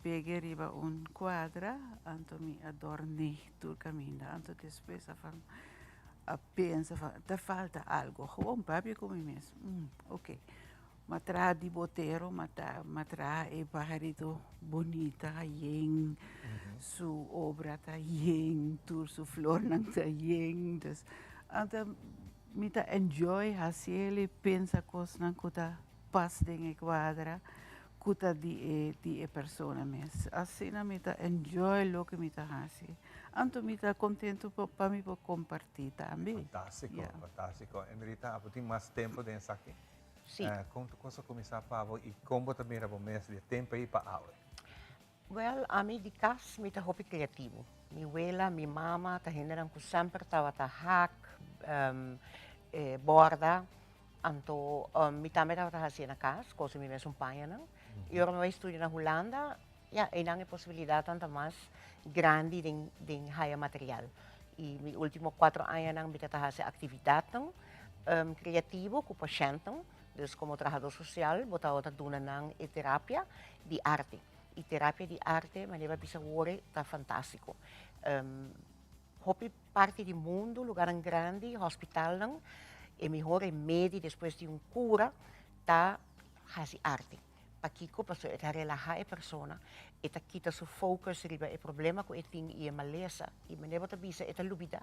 peguei riba quadra, então me adornei todo caminho. Então depois pensa, te falta algo. Gewoon papi com mim mesmo. Ok. Matra di botero, matra e pajarito bonita, yen, su obra ta yen, tur su flor nang ta yen. Dus, anta mita enjoy hasiele pensa cos nang kuta pas ding quadra, kuta di e persona mes. Assim mita enjoy lo que mita hasi. Anto mita contento para mim por compartilhar também. Fantástico, fantástico. Emerita, você tem mais tempo dentro aqui? Sim. Como tu começa a começar para e como também era o mês de tempo aí para aula? Well, a mim de casa, me tá hobby criativo. Mi abuela, mi mama, tá generando que sempre tava tá hack, borda, anto mi também tava tá assim na casa, coisa me mesmo pai, não? E eu me estudei na Holanda, ja, e não é possibilidade tanto mais grande de higher material. E mi último 4 anos não me tá fazendo atividade criativo com pacientes. Dus como trabajador social, bota outra duna nang e terapia di arte. E terapia di arte, maneva bisa wore, tá fantástico. Hopi parte do mundo, lugar grande, hospital nang, e melhor medi depois de cura, tá faz arte. Pakiko paso eta relajar a persona, eta quita su focus riba e problema ko eting e malesa, e maneva ta bisa eta lubida.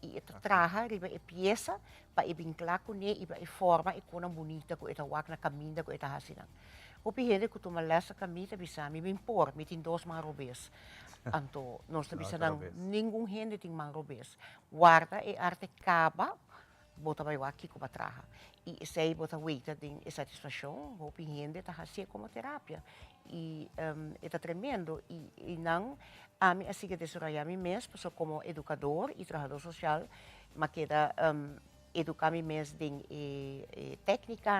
E ita traha riba e pieza pa e vinclar com ne iba e forma e kona bonita ko ita wak na caminda ko ita hasinan. Hopi hede ko tumalasa camita bisa mi impor mi tin 2 mangrobes. Anto nós bisa nang nenhum hende ting mangrobes. Guarda e arte caba bota vai waki ko batraha. E sei bota weita ding e satisfação, hopi hende ta hasia como terapia. E ita tremendo e nang a mim assim que desarrollar mim mesmo, como educador e trabalhador social, mas queda educar mim mesmo em técnica,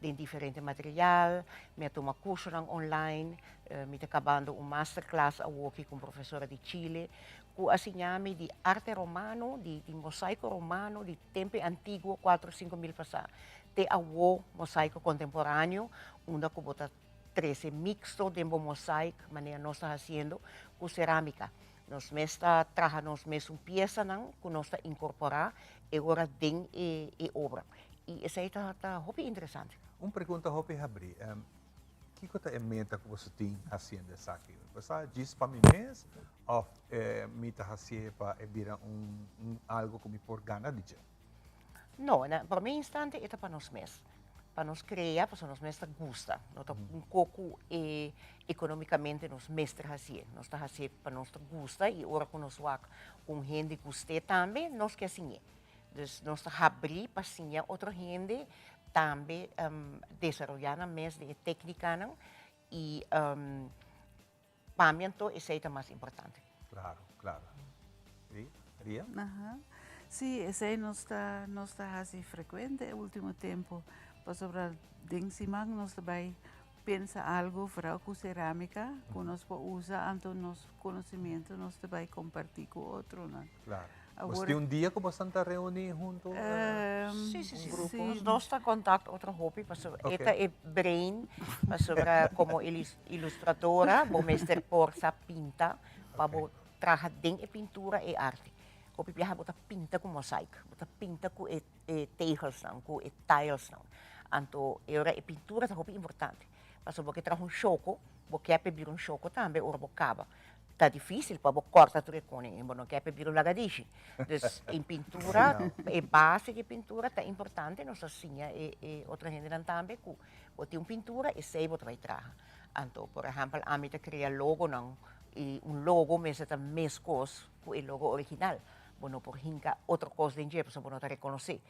em diferente material, me toma curso online, me acabando masterclass aqui com professora de Chile, que assiname de arte romano, de mosaico romano, de tempo antigo, 4-5 mil passados, de mosaico contemporâneo, onde que bota 13 mixto de mosaico, maneira nós está fazendo, com cerâmica. Nós está trabajando mesmo pieza que nós está incorporar e agora tem obra. E isso aí está hobby interessante. Uma pergunta hobby abrir. Que coisa é meta que você tem fazendo isso aqui? Você diz para mim mesmo ou me está fazendo para virar algo que me por gana de dizer? Não, para mim instante é para nós mesmos. Para nós criar, para nós mestres gusta. Nós pouco economicamente nós mestres assim. Nós está assim para nós gusta e ora que nós vamos com gente guste também, nós que assim é. Então nós está abrir para assim outra gente também desenvolver mais de técnica e para mim então isso é o mais importante. Claro, claro. Ria? Sim, isso aí nós está assim frequente no último tempo. Sobre ding simang nós também pensa algo para com cerâmica, que nós podemos usar, então nosso conhecimento nós também compartilhar com outro, né? Claro. Você tem dia que você está reunindo junto? Sim. Nós está contato outro hobby, esta é brain, sobre como ilustradora, o mestre porsa pinta, para trabalhar dentro pintura e arte. Hobby viaja bota pinta com mosaico, bota pinta com tegels com tiles Anto era a pintura é hobby importante. Mas porque traz choco, porque é pedir choco também, ou bocaba. Tá difícil para cortar tudo com ele, não quer pedir lagadiche. Então, em pintura, a base de pintura é importante, nós assim e outra gente também, que botar pintura e sei botar vai trazer. Então, por exemplo, a mim cria logo não, e logo mas é mais coisa que o logo original. Bueno, por hinca outra coisa dentro, para você não reconhecer.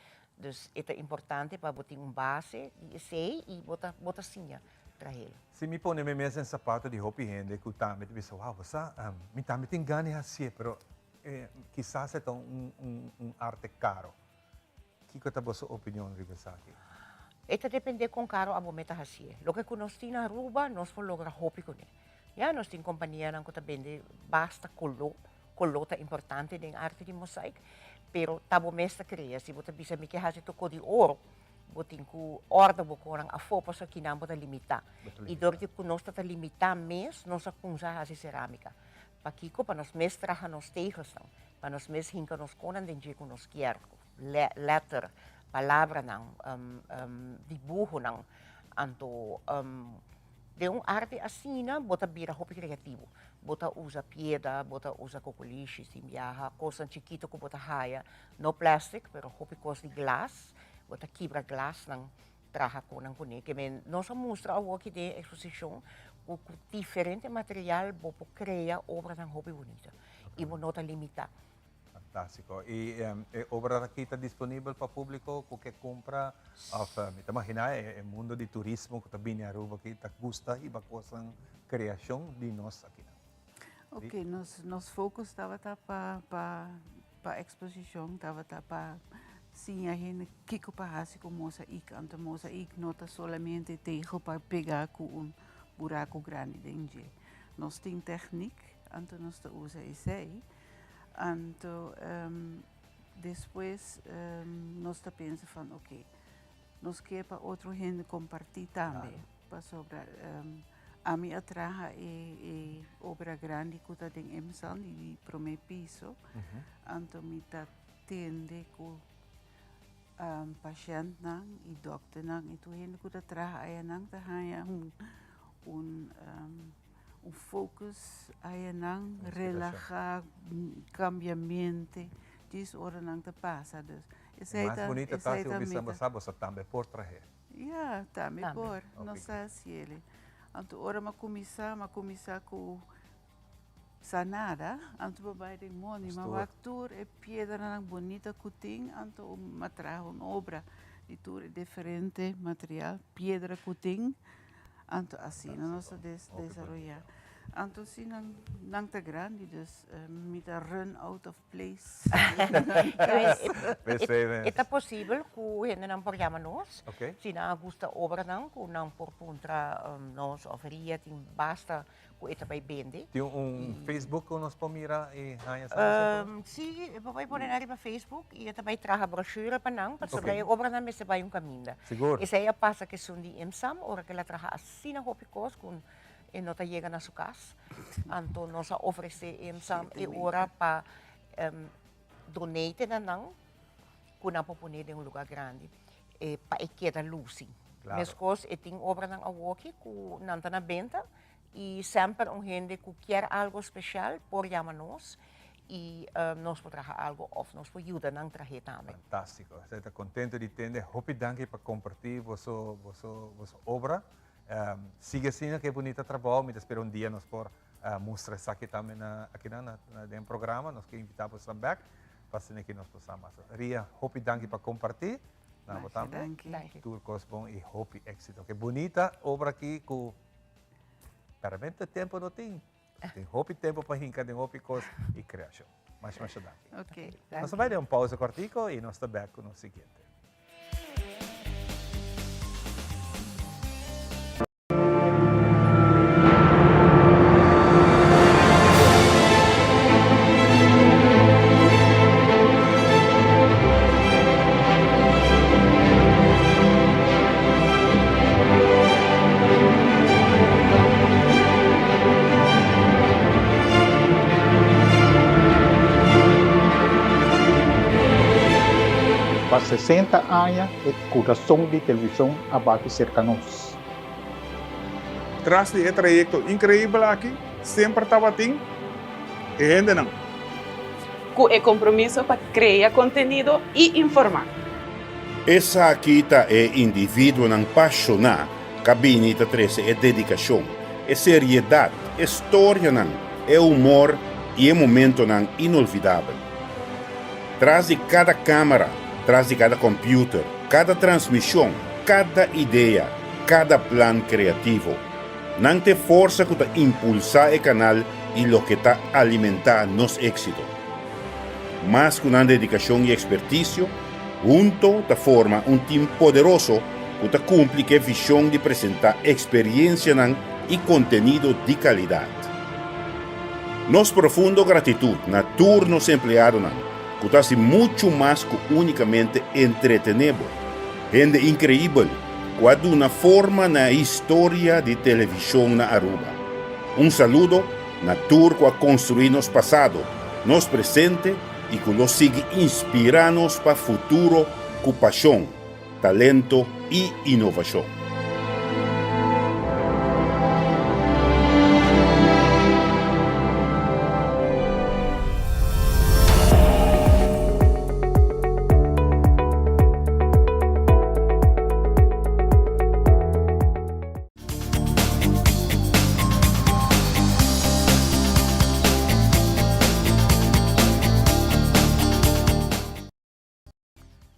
Então, é importante para botar base e sei e botar sinha para ele. Se me põe mesmo em sapato de roupa rende, que o também pensa, uau, você me também tem ganho assim, mas quizás é arte caro. Que é a sua opinião sobre isso aqui? Isso depende com caro a momento assim. O que nós temos na Aruba, nós vamos lograr roupa com ele. Já nós temos companhia que vende basta color é importante em arte de mosaico, pero tabo mestre cria, se você bisa me que hace tocou de ouro, botin ku orda bokorang afo pa sa kinambo ta limita. E dor que nós está limitar mes, nós a kunsa hace cerâmica. para Kiko, para nós mesmos trazer nos tegels, para nós mesmos hincar nos conan den que nos quer, letter, palavra não, dibujo não, então de arte assim, bota vira hobby criativo, bota usa piedra, bota usa cocoliche, sim viaja, coisa chiquita que bota raia, no plástico, pero hobby coisa de glass, bota quebra glass não traja com não coné, que nós mostra o que de exposição com diferente material, para criar obra não hobby bonita e não está limitada. Fantástico. E a obra aqui está disponível para o público que compra. Me imagina, é o mundo de turismo que está bem em Aruba, que está gosta e vai fazer criação de nós aqui. Ok, nosso foco estava para a exposição, estava para sim, a gente kiko para com mosaic, então mosaic não está somente tegel para pegar com buraco grande dentro. Nós temos técnica, então nós usamos isso aí. Então, depois nós pensamos, ok, nós queremos para outro gente compartilhar também, para sobrar. A minha traja é obra grande que está em Emsan, de primeiro piso, então me está tende com paciente e doctor e tu gente que está traja aí não está um focus aí não relaxar, cambiamento, disso hora não te passa. Mais bonita está se o bisamba sabe também por trazer. Yeah, também por, não está assim. Então hora ma começar com sanada, então vai de moni, mas o ator é pedra não bonita que tem, então ma traz uma obra de tudo diferente material, pedra que tem. Então, assim, nós desenvolver. Então, se não está grande, dus me está run out of place. É possível que a gente não programa nós. Se não gosta da obra, não por contra nós oferia, basta que está vai vender. Tem Facebook que nós podemos mirar e sim, vai pôr na Facebook e também traga brochura para não, para sobre a obra não se vai caminho. Seguro. E aí passa que são de Emsam, ora que ela traga assim na hopicos com e não está chegando na sua casa. Então nós oferecemos Emsam e ora para donar não, que não pode pôr em lugar grande, para que quede luz. Mas coisas tem obra não awaki que não está na venda e sempre gente que quer algo especial por chamar-nos e nós podemos trazer algo ou nós podemos ajudar a trazer também. Fantástico. Você está contente de ter. Hope danke para compartilhar vossa obra. Siga assim que é bonita trabalho. Me espero dia nós por mostrar isso aqui também aqui no programa. Nós que invitamos também para que nós possamos. Ria, hope danke para compartilhar. Tudo coisa bom e hope êxito. Que bonita obra aqui que permanente tempo não tem. Tem hope tempo para hincar, tem hope coisa e criação. Mas danke. Ok. Nós vamos dar uma pausa cortico e nós estamos back no seguinte. Há 60 anos, o coração de televisão abate cerca de nós. Tras de projeto incrível aqui, sempre estava assim, e ainda não. Com o compromisso para criar conteúdo e informar. Essa aqui é indivíduo apaixonado, cabine da 13 é dedicação, é seriedade, é história, é humor e é momento inolvidável. Traz de cada câmera, traz de cada computer, cada transmissão, cada ideia, cada plano criativo. Não tem força que impulsar o canal e o que está alimentar nosso êxito. Mas com uma dedicação e expertise, junto da forma time poderoso que cumpre a visão de apresentar experiência e conteúdo de qualidade. Nos profundo gratidão na turnos empleados que está muito mais que unicamente entretenimento. Gente incrível, que de uma forma na história de televisão na Aruba. Saludo na tour a construir nos passado, nos presente e que nos siga inspirando para futuro com paixão, talento e inovação.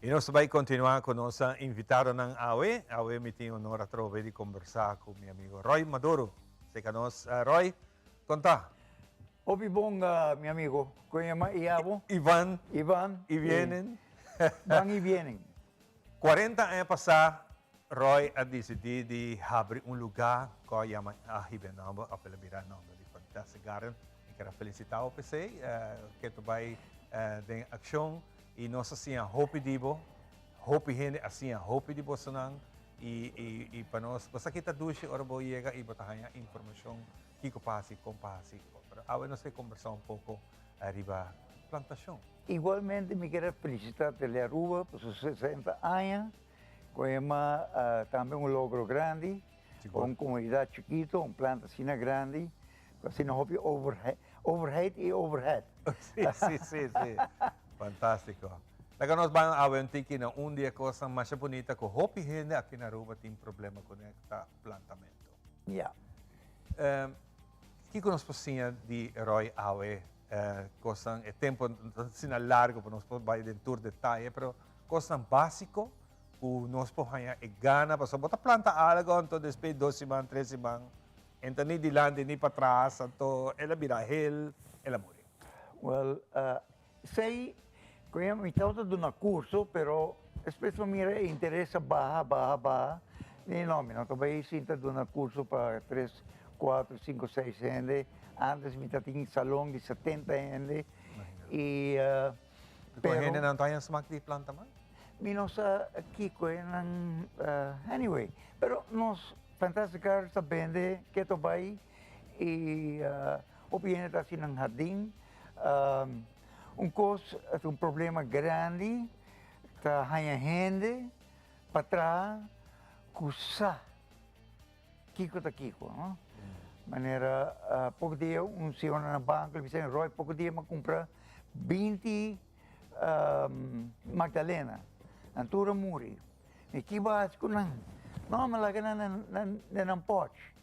E nós vamos continuar com nossa invitada ng AWE. AWE me tem honor a trove de conversar com meu amigo Roy Maduro. Sei que nós, Roy, conta. Obi bom, meu amigo. Conhema Iabo. Ivan. E vienen. Van e vienen. 40 anos passados, Roy a decidido de abrir lugar que chama a Hibenamba, a Pelabira Namba de Fantastic Garden. E quero felicitar o PC, que tu vai ter ação. E nós assim a hope dibo, hope gente assim a hope de Bolsonaro e para nós basta kita duche ora bo chega e botar a informação que passa com passa. Agora nós vamos conversar pouco arriba plantação. Igualmente me quero felicitar a Aruba por seus 60 anos, com também logro grande, com uma comunidade chiquita, uma planta assim grande, assim não hope overhead e overhead. Sim. Fantástico. Agora nós vamos aventar que na dia coisa mais bonita que hope gente aqui na Aruba tem problema com o plantamento. Yeah. Que nós possíamos de Roy Awe, coisa é tempo assim largo para nós vai de tour detalhe, pero coisa básico que nós podemos ganhar para botar planta algo então depois 2 semanas, 3 semanas, então nem de lado nem para trás, então ela vira hill, ela morre. Well, sei que me estava dando curso, pero spesso mi interessa baja. Não, também sinto dando curso para 3, 4, 5, 6 gente. Antes me tinha um salão de 70 gente. E pero gente não tem smack de planta man? Menos aqui anyway, pero nós fantásticos sabendo que tu vai e opinião está assim no jardim. Problema grande, tá hanya gente para trás, cusa, kiko, no? Maneira, pouco dia, senhor na banca, ele disse, Roy, pouco dia, me comprar 20 Magdalena, Antura Muri. E que básico, não, mas lá que não pode.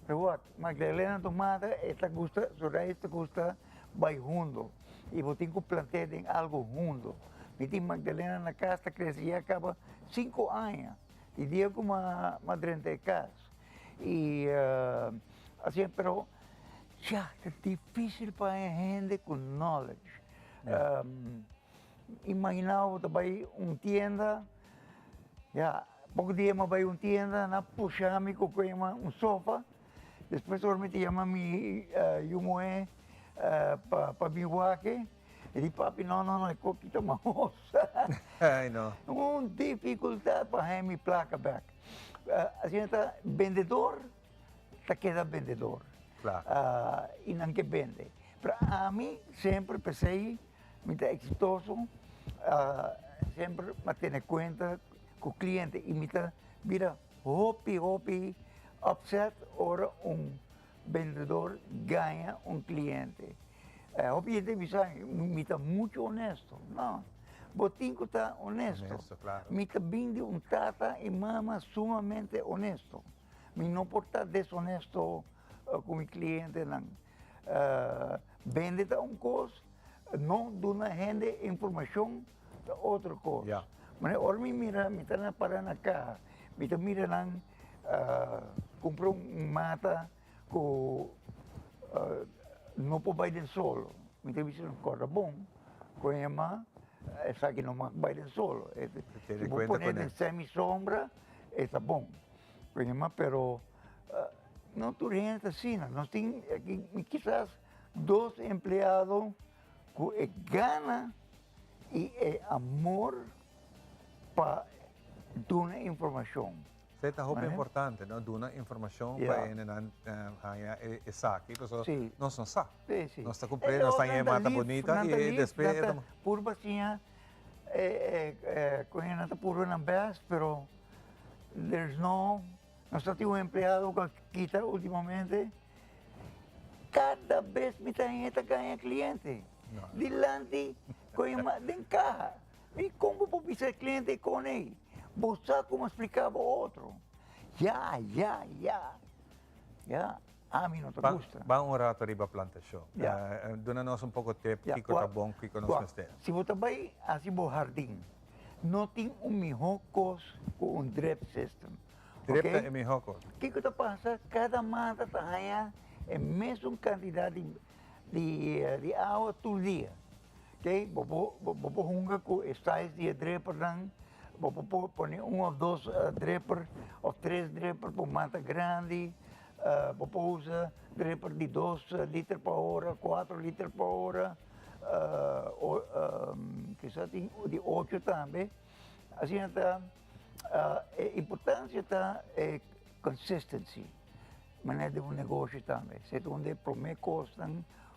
Pero what, Magdalena tomada, esta custa, esta custa, vai junto. E vou ter que plantar em algo junto. Meti Magdalena na casa, cresce e acaba 5 anos. E dia com uma madrinha de casa. E assim, pero já é difícil para a gente com knowledge. Imaginava também tienda, pouco dia me vai tienda, na puxa-me com sofá. Depois eu me chama-me Yumoe, para Milwaukee, e disse, papi, não, é coquita moça. Ai, não. Uma dificuldade para me placa back. A gente vendedor, queda vendedor. Claro. E não que vende. Para mim, sempre pensei, muito exitoso, sempre me ter conta com o cliente e me vira hopi, upset, ora vendedor ganha cliente. O cliente me está muito honesto. Não, Botinco está honesto. Claro. Me está vindo tata e mama sumamente honesto. Me não pode estar desonesto com o cliente. Não. Vende coisa, não dá gente informação da outra coisa. Mas agora me está parando cá, me está mirando, comprou mata, não pode bailar solo. Me dice corre bom, com ema, essa aqui não baila solo. Vou poner em semi-sombra, está bom. Com ema, pero não tu gente assim, nós temos aqui, quizás 2 empregados com gana e amor para dar informação. Isso é muito Né? importante, não? Duna informação Yeah. para ele é saque, porque Sim. nós não sabe. Sim. Nós está cumprindo, nós estamos em mata bonita e depois Purba tinha, quando nata purba na best, pero there's no, nós só temos um empregado que está ultimamente, cada vez me ganha cliente. Dilante, den caja. E como vou ser cliente com ele? Você como explicava outro? Já. A mim não te gusta. Vamos um rato arriba a plantação. Dona-nos um pouco de tempo, que está bom, que nós gostamos. Se você vai assim para o jardim, não tem melhor coisa com drip system. Drip é melhor coisa. O que passa? Cada mata tem a mesma quantidade de água todo dia. Okay? Você hunga com estáis de dripper, você põe ou dois dripper ou três dripper para mata grande. Você usa dripper de 2 litros por hora, 4 litros por hora, quizás de 8 também. Assim, a importância está é consistency, maneira de negócio também. Se tu onde promete coisa,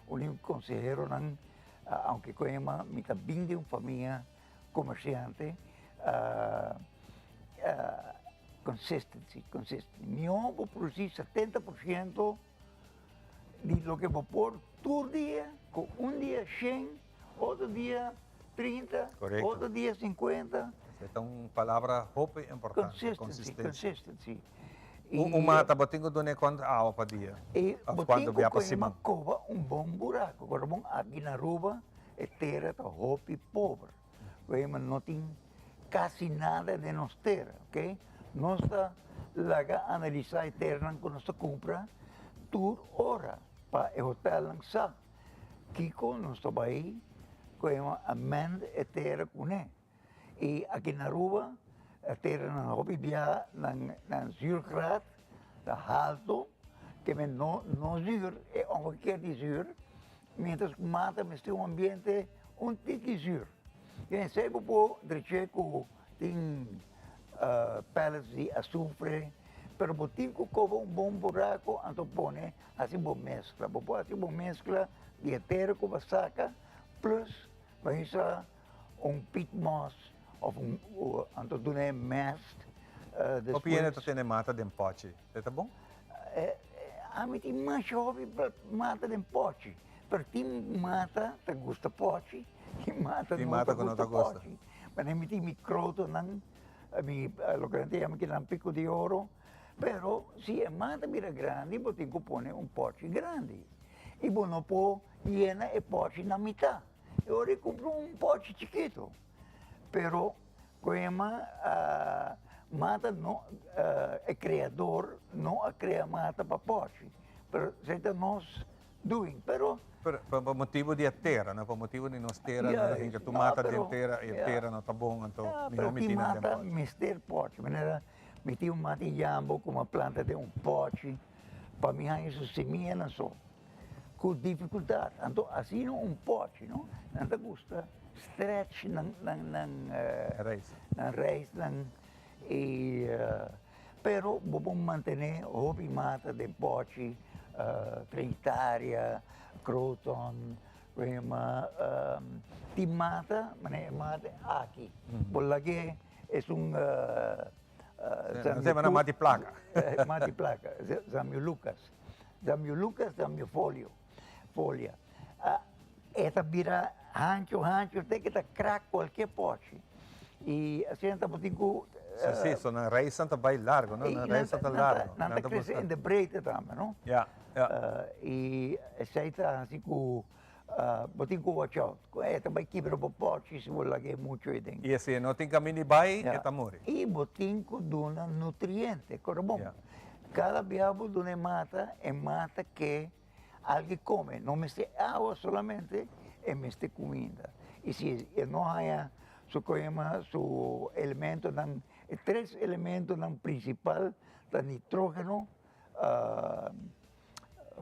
o conselheiro, aunque coema, me está bem de uma família comerciante, consistency. Eu vou produzir 70% de lo que vou pôr todo dia, com um dia 100, outro dia 30, Correcto. outro dia 50. Essa é uma palavra muito importante. Consistency. Mata, botinho do quanto água para dia? E Quando vier para cima? cova bom buraco. Agora, bom, aqui na Aruba, a terra está hopi pobre. Não tem quase nada de nossa terra, ok? Nós está lá a analisar a terra que nós compra por hora para o hotel lançar. Kiko nós está aí, com a mend a terra com ele. E aqui na Aruba, a terra na hopi bia na zuurgraad, está alto, que não zuur, é ongeveer de zuur, mientras que mata este ambiente tique zuur. E se você direito tem pellets de açúcar, pero botinho como bom buraco, então põe assim bom mescla. Você assim bom mescla de terra com saca, plus vai ser pit moss, ou então do mast. O piano tem mata de pote, é bom? A mim tem mais jovem mata de pote, pero tem mata que gosta pote, e mata tem não mata que não gosta gosta. pote. Mas a mim tem microto não lo que chama que não pico de ouro, pero se a mata vira grande, você tem que pôr pote grande. E você não pode llenar o pote na metade. Eu compro pote chiquito, pero mata não, é criador, não cria mata para pote. Pero certo nós doing, pero por motivo de terra, não por motivo de nós terra, que tu mata de terra e terra não está bom, então não me mata mister pote, maneira me tinha mata jambo com uma planta de pote, para mim isso seminha não só, com dificuldade, então assim pote, não, não gusta stretch na raiz, e pero vou manter hobby mata de pote, trinitaria, croton, timata, mata aqui. Por lagi é Você vai na mate placa. Mate placa, Zamio Lucas, Zamio folha. Esta vira rancho, tem que estar crack qualquer pote. E assim, então, Sim, só na raiz está bem largo, não? Na raiz está largo. Não está crescendo de breita também, não? E aceita assim que botinho com watch out. Esta vai quebrar o pote se você lagar muito aí dentro. E assim, não tem caminho de baixo, está morre. E botinho dona nutriente, bom. Cada biabo dona mata é mata que alguém come, não me se água solamente, é me se comida. E se não há su elemento, três elementos principais, nitrógeno,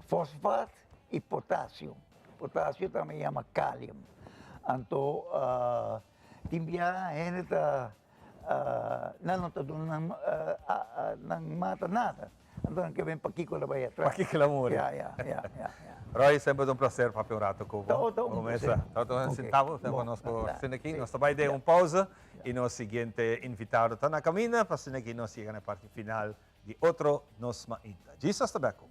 fosfato e potássio. Potássio também chama cálium. Então, timbia, nanota doon ng mata nada. Andun que vem para Kiko la Bahia. Kiko la Muri. Yeah. Roy, sempre um prazer para um rato com você. Vamos sentado conosco aqui. Nós também demos uma pausa e nosso seguinte invitado está na caminha para que nós chegamos na parte final de outro Nosma Inta. Jesus Tabaco.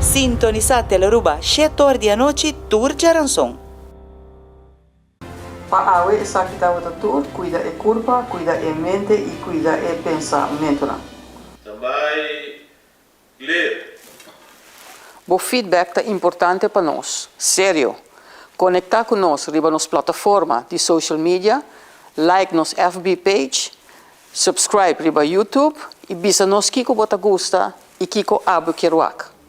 Sintoniza Teleruba, 7 horas da noite, Tour Jaranson. Para awe essa que está o tour, cuida e curva, cuida e mente e cuida e pensamento. Também ler. O feedback é importante para nós, sério. Conectar com nós riba nos plataforma de social media, like nos FB page, subscribe riba YouTube e bisa nos kiko bota gusta e kiko abu kiruak.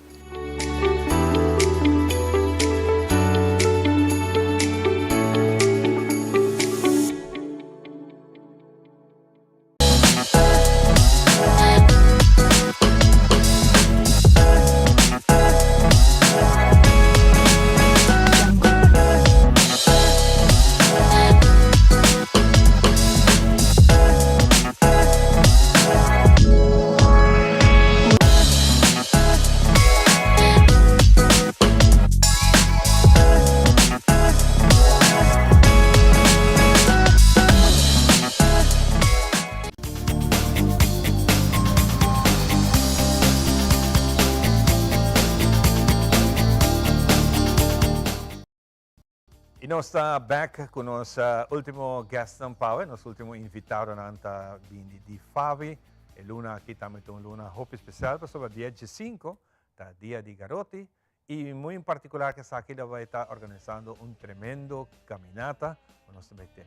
Nós estamos back com nosso último guest ng Power, nosso último invitado na anta de Favi. E luna aqui também tem uma luna hope especial para sobre dia 5, da dia de Garoti. E muito em particular que aqui vai estar organizando um tremendo caminata com nosso BT.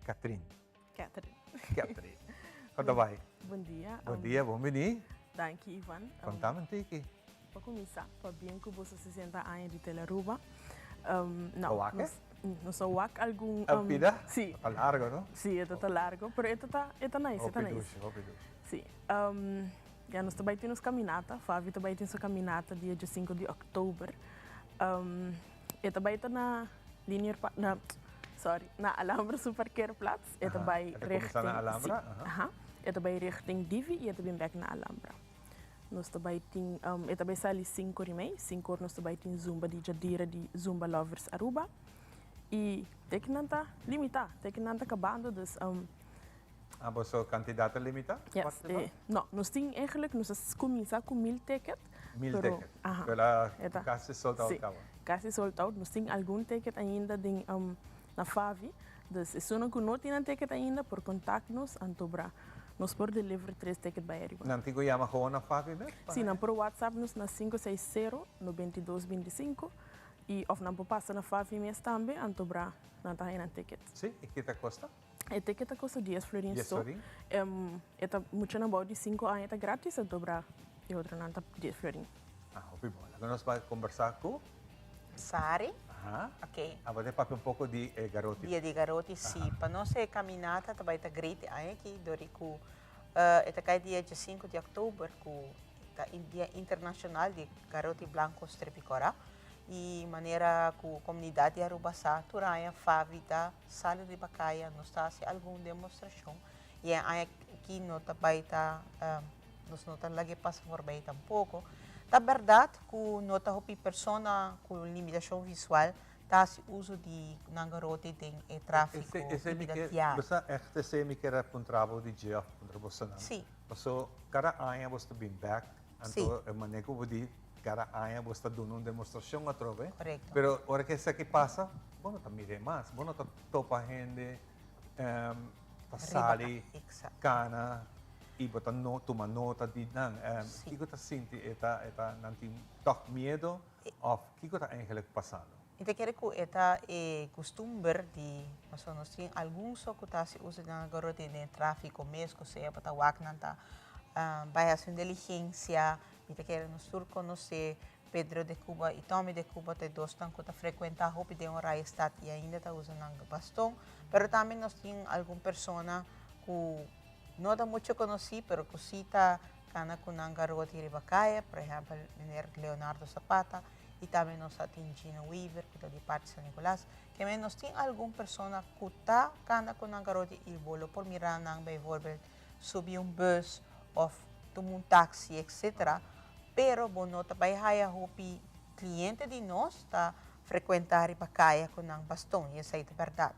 Catherine. Como vai? Bom dia. Bom dia, bom venir. Dank je, Ivan. Contamos aqui. Para começar, para bem que você 60 anos de Teleruba. Não, não sou wak algum. Pida? Sim. Está largo, não? Sim, está largo, mas está nice, está nice. Sim. Já nós também temos caminata, Favi também tem sua caminata dia 5 de outubro. E também está na linha na Alhambra Superkeerplaats. E também richting na Alhambra. E também richting Divi e também back na Alhambra. Nós também tem, também sali 5 e 5 nós também tem Zumba de Jadira de Zumba Lovers Aruba. E tekinanta limita, tekinanta acabando dus você candidato limita? Yes, não, nós tem eigenlijk nós começar com 1000 ticket. 1000 ticket. Pela quase sold out. Quase sold out, nós tem algum ticket ainda de na Favi. Dus se não tem um ticket ainda por contato-nos antobra. Nós por deliver 3 tickets bij Eriba. Não tem que chamar com a Favi mesmo? Sim, não por WhatsApp nos na 560-9225 e of não por passar na Favi mesmo também, antobra não tá aí um ticket. Sim, e que custa? O ticket custa 10 florins. 10 florins? Eta muito na bom de 5 anos tá grátis, antobra e outra não tá 10 florins. Ok, bom. Agora nós vamos conversar com Sari. Ok. Agora para um pouco de Garoti. Dia de Garoti, sim. Para nós é caminhada, também está great aqui, dorico. Esta cai dia 5 de outubro, com Dia Internacional de Garoti Blancos Trepicora. E maneira que a comunidade de Arubasa, Turaya, Favita, Sala de Bacaia, nós está se alguma demonstração. E aqui nós também está, nós não estamos lá que passa por bem tampouco. É verdade que nós temos pessoas com limitação visual, tá se uso de nangarote tem tráfico imediato. Você echt semi que era um trabalho de dia contra você não? Sim. So cada ano você bem back, então é maneira que você cada ano você dando uma demonstração a trove. Correto. Pero hora que isso aqui passa, bom tá mire mais, bom tá topa gente, passali, cana. E botar toma nota de não, que você sente eta não tem toque medo of que está eigenlijk passando. Então, quero que esta é costume de, mas nós temos alguns só que se usa na garota de tráfico mesmo, que seja para o acnanta, variação de diligência, então quero nos conhecer Pedro de Cuba e Tommy de Cuba, te dois estão que frequentam a roupa de uma estado e ainda está usando bastão, mas também nós temos alguma pessoa que não dá muito conhecido, mas que cita cana com a garota de Ribacaia, por exemplo, Leonardo Zapata, e também nós temos Gina Weaver, que está de parte de São Nicolás, que também nós temos alguma pessoa que está cana com a garota e bolo por mirar não vai volver subir bus ou tomar táxi, etc. Pero bom nota vai haya hopi cliente de nós está frequentar Ribacaia com um bastão, e essa é a verdade.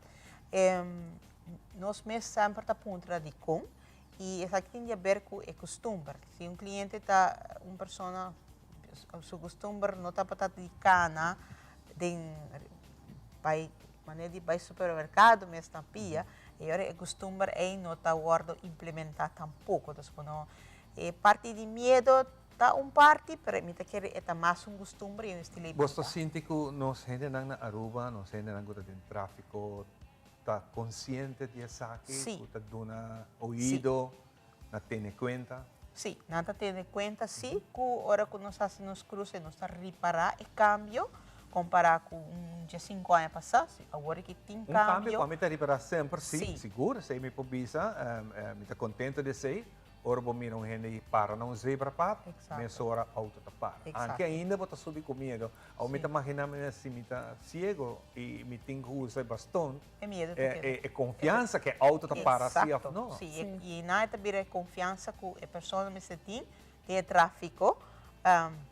Nós mesmos sempre está ponto de com e essa aqui tem a ver com o costume. Se um cliente está uma pessoa seu costume não está para de cana de vai maneira de vai supermercado mesmo na pia e agora o costume é não está guardo implementar tampouco, então é parte de medo. Tá parte, pero mita quer é mais costume e estilo de vida. Você sente que nós gente na Aruba, nós gente na gota de tráfico, tá consciente de isso aqui, tá dando ouvido, não tem conta? Sim, nada tem conta, sim, que hora que nós fazemos cruze, nós está reparar e cambio, comparar com dia 5 anos passados, agora que tem cambio. Cambio, para reparar sempre, sim, seguro, sei me pobisa, me tá contente de ser. Ora, bom, mira um gente para não zebra para, mas ora auto tá para. Anche ainda bota subir comigo, ao me tá imaginando assim, me tá cego e me tem que usar bastão. É medo. É confiança que auto tá para assim, não? Sim, e nada também é confiança que a pessoa me sente de tráfico,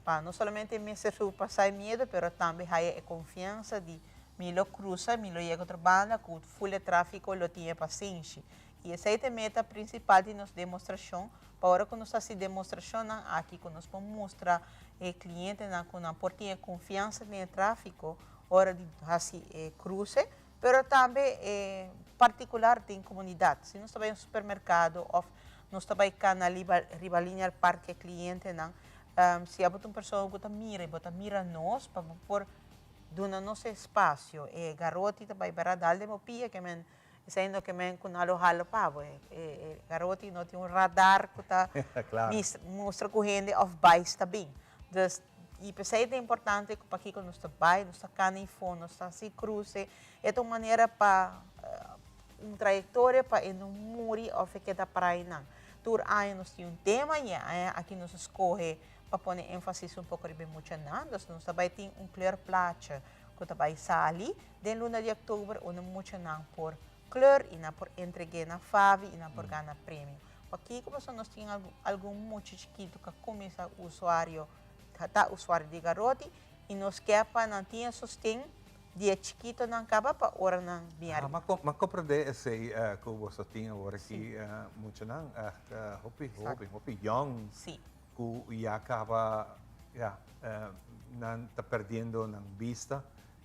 para não somente me ser passar medo, mas também é confiança de me lo cruza, me lo llega outra banda, que o full tráfico lo tinha paciência. E essa é a meta principal de nossa demonstração. Para que nós façamos demonstração aqui, que nós vamos mostrar ao cliente que não pode confiança no tráfico, hora de fazer cruze, mas também particular em comunidade. Se nós estamos em um supermercado ou nós estamos na ribalinha parque cliente, se há uma pessoa que mira nós para pôr dona nosso espaço, garota também para dar de mopia que sendo que men com halo pavo garoti não tem radar que tá mostra correndo of bikes também e pensei é importante que para aqui quando está bike nós está cana em fone nós está se cruze é uma maneira para trajetória para não morrer ou ficar da praia não tur aí nós tem tema e aqui nós escolhe para pôr ênfase pouco de muito não nós também tem clear placa que também sali de luna de outubro onde muito não por clor e por entreguei na FAV e por ganhar prêmio. Aqui, como nós temos algum muito chiquito que começa o usuário de garoti e nós quer para não ter sustento de chiquito não acaba para hora não vier. Mas compreende esse que você tem agora aqui muito não hopi young que acaba não está perdendo na vista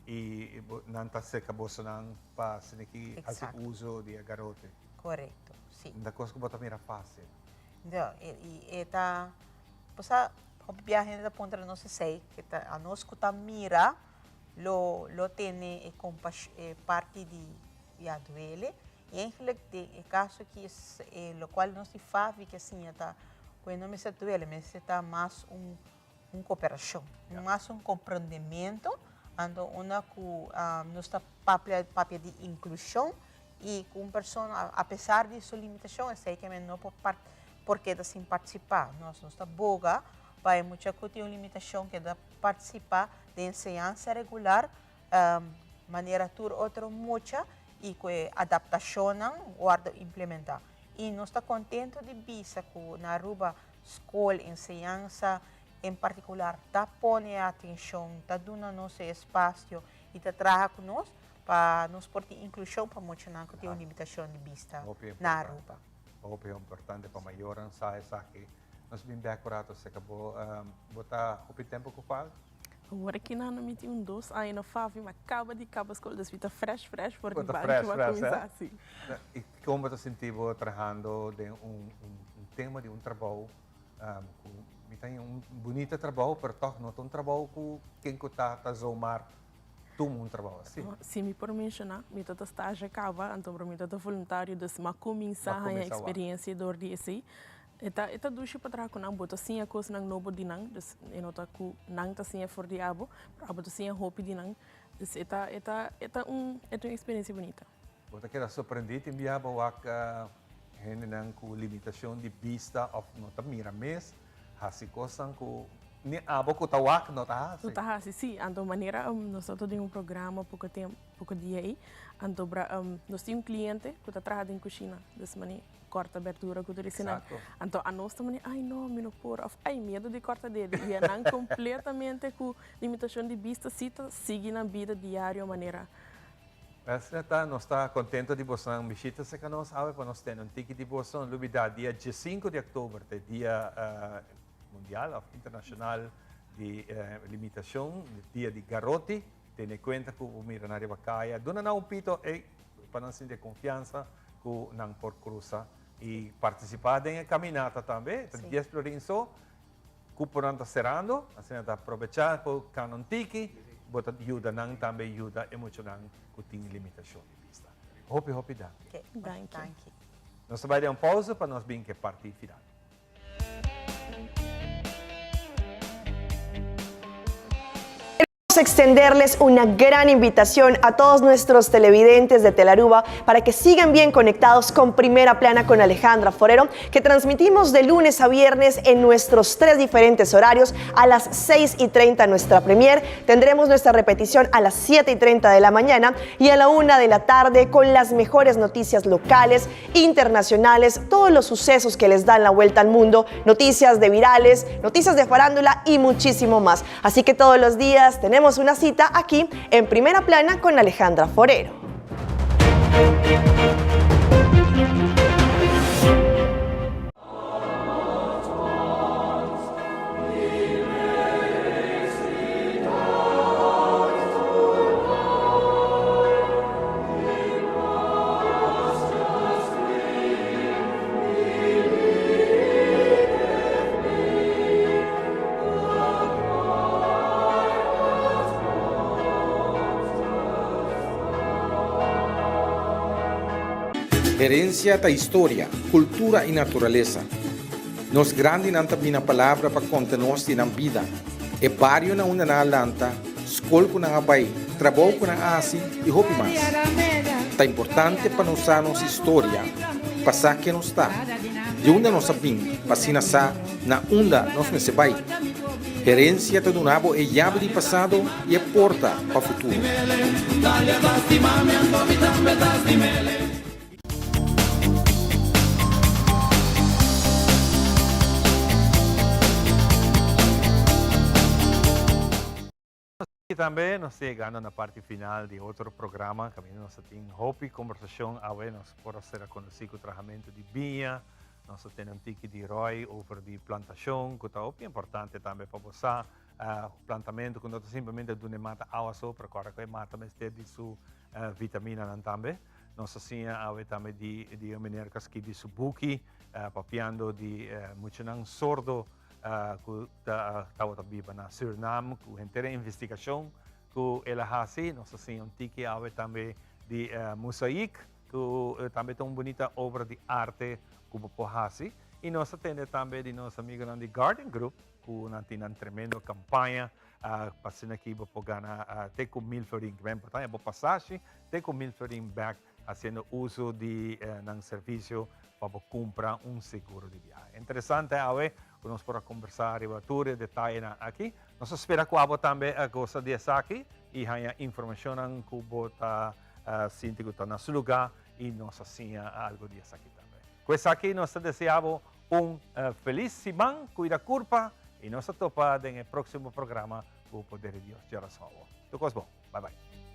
e não está se acabou não para se que fazer uso de garote. Correto, sim. Da coisa que bota mira fácil. Não, e tá, posa viagem da ponta não se sei que tá a nós que tá mira lo tem parte de duele e em caso que lo qual não se faz que assim tá quando não me se duele, mas se tá mais cooperação, mais compreendimento. Ando uma que nossa papel de inclusão e com pessoa apesar de sua limitação, sei que não pode porque da sem participar. Nós nossa boga vai muita que tem uma limitação que da participar de ensinança regular, maneira tur outra muita e que adaptação guarda implementar. E nós está contente de visa que na Aruba escola ensinança em particular, está pondo atenção, está dando nosso espaço e está trazendo conosco para nos portar inclusão para mostrar que tem uma limitação de vista na Aruba. É importante para melhorar essa aqui. Nós bem decorados, se acabou botar o tempo que faz. Agora aqui na me tem dois aí no Fábio, mas acaba de escola, das fitas fresh por de baixo, assim. E como você sentiu trabalhando de tema de trabalho tem bonito trabalho, mas não é trabalho que quem está a zomar costuma trabalhar assim? Se me por mencionar, me tô estágio acaba, então para mim tô voluntário, dus ma começar a experiência do DSI. Eta dushi para trás com não, boto assim a coisa não novo de não, dus eu não tô com não tá assim a for diabo, para boto assim a hope de não, dus eta uma experiência bonita. Boto que era surpreendido em viajar para gente com limitação de vista ou não tá mira mês, assim coisa com ni abo ko tawak no ta no ta sim então maneira nós temos um programa pouco dia aí então nós temos cliente que está trabalhando em cozinha dessa maneira corta abertura que tu ensina então a nós também ai não me não por ai medo de corta dedo e não completamente com limitação de vista cita seguir na vida diária maneira nós está contente de você visita se que nós sabe para nós ter um ticket de você novidade dia 5 de outubro dia mundial ou internacional de limitação, dia de garoti, tem em conta que o milionário Bacaya, dona não pito e para não sentir confiança que não por cruzar e participar da caminhada também, então dia explorinso, que por não está cerrando, assim está aproveitar para canon tiki, bota ajuda não também ajuda emocional que tem limitação de vista. Hope dá. Thank you. Nós vamos dar uma pausa para nós vir que partir final. Extenderles una gran invitación a todos nuestros televidentes de Telaruba para que sigan bien conectados con Primera Plana con Alejandra Forero, que transmitimos de lunes a viernes en nuestros 3 diferentes horarios. A las 6:30 nuestra premier, tendremos nuestra repetición a las 7:30 de la mañana y a la 1 de la tarde con las mejores noticias locales, internacionales, todos los sucesos que les dan la vuelta al mundo, noticias de virales, noticias de farándula y muchísimo más. Así que todos los días tenemos una cita aquí en Primera Plana con Alejandra Forero. Herencia da história, cultura e natureza. Nos grande não tem a palavra para contar nós na vida. É barrio na uma na lanta, escola na abai, trabalho na asi e roupa mais. É importante para nós a nossa história, passar que nos está. De onde nós sabemos, para sa na onda nós me se vai. Herencia do nabo é chave de passado e é porta para o futuro. E também nós chegando na parte final de outro programa, que nós temos Hope conversação, nós podemos ser conhecido o tratamento de vinha, nós temos um tique de ROI over de plantação, que é importante também para você, plantamento, que não é simplesmente de uma mata água só, para que a mata mas tem de sua vitamina também. Nós temos também de maneira que de sua buki, papiando de muito não sordo, que estava viva na Suriname, com inteira investigação que ela faz, nós temos um tique também de mosaico, que também tem uma bonita obra de arte que o povo faz, e nós temos também de nosso amigo de Garden Group, que tem uma tremenda campanha, passando aqui para ganhar até com $1,000, que é importante, é passagem, até com $1,000 back, fazendo uso de um serviço para comprar um seguro de viagem. Interessante, que nós podemos conversar e bater detalhes aqui. Nós esperamos que você também goste dessa aqui e tenha informação que você sente que está no seu lugar e nós assim algo disso aqui também. Com isso aqui, nós desejamos feliz semana, cuida curva e nós topamos no próximo programa com o Poder de Deus. Tudo bom. Bye bye.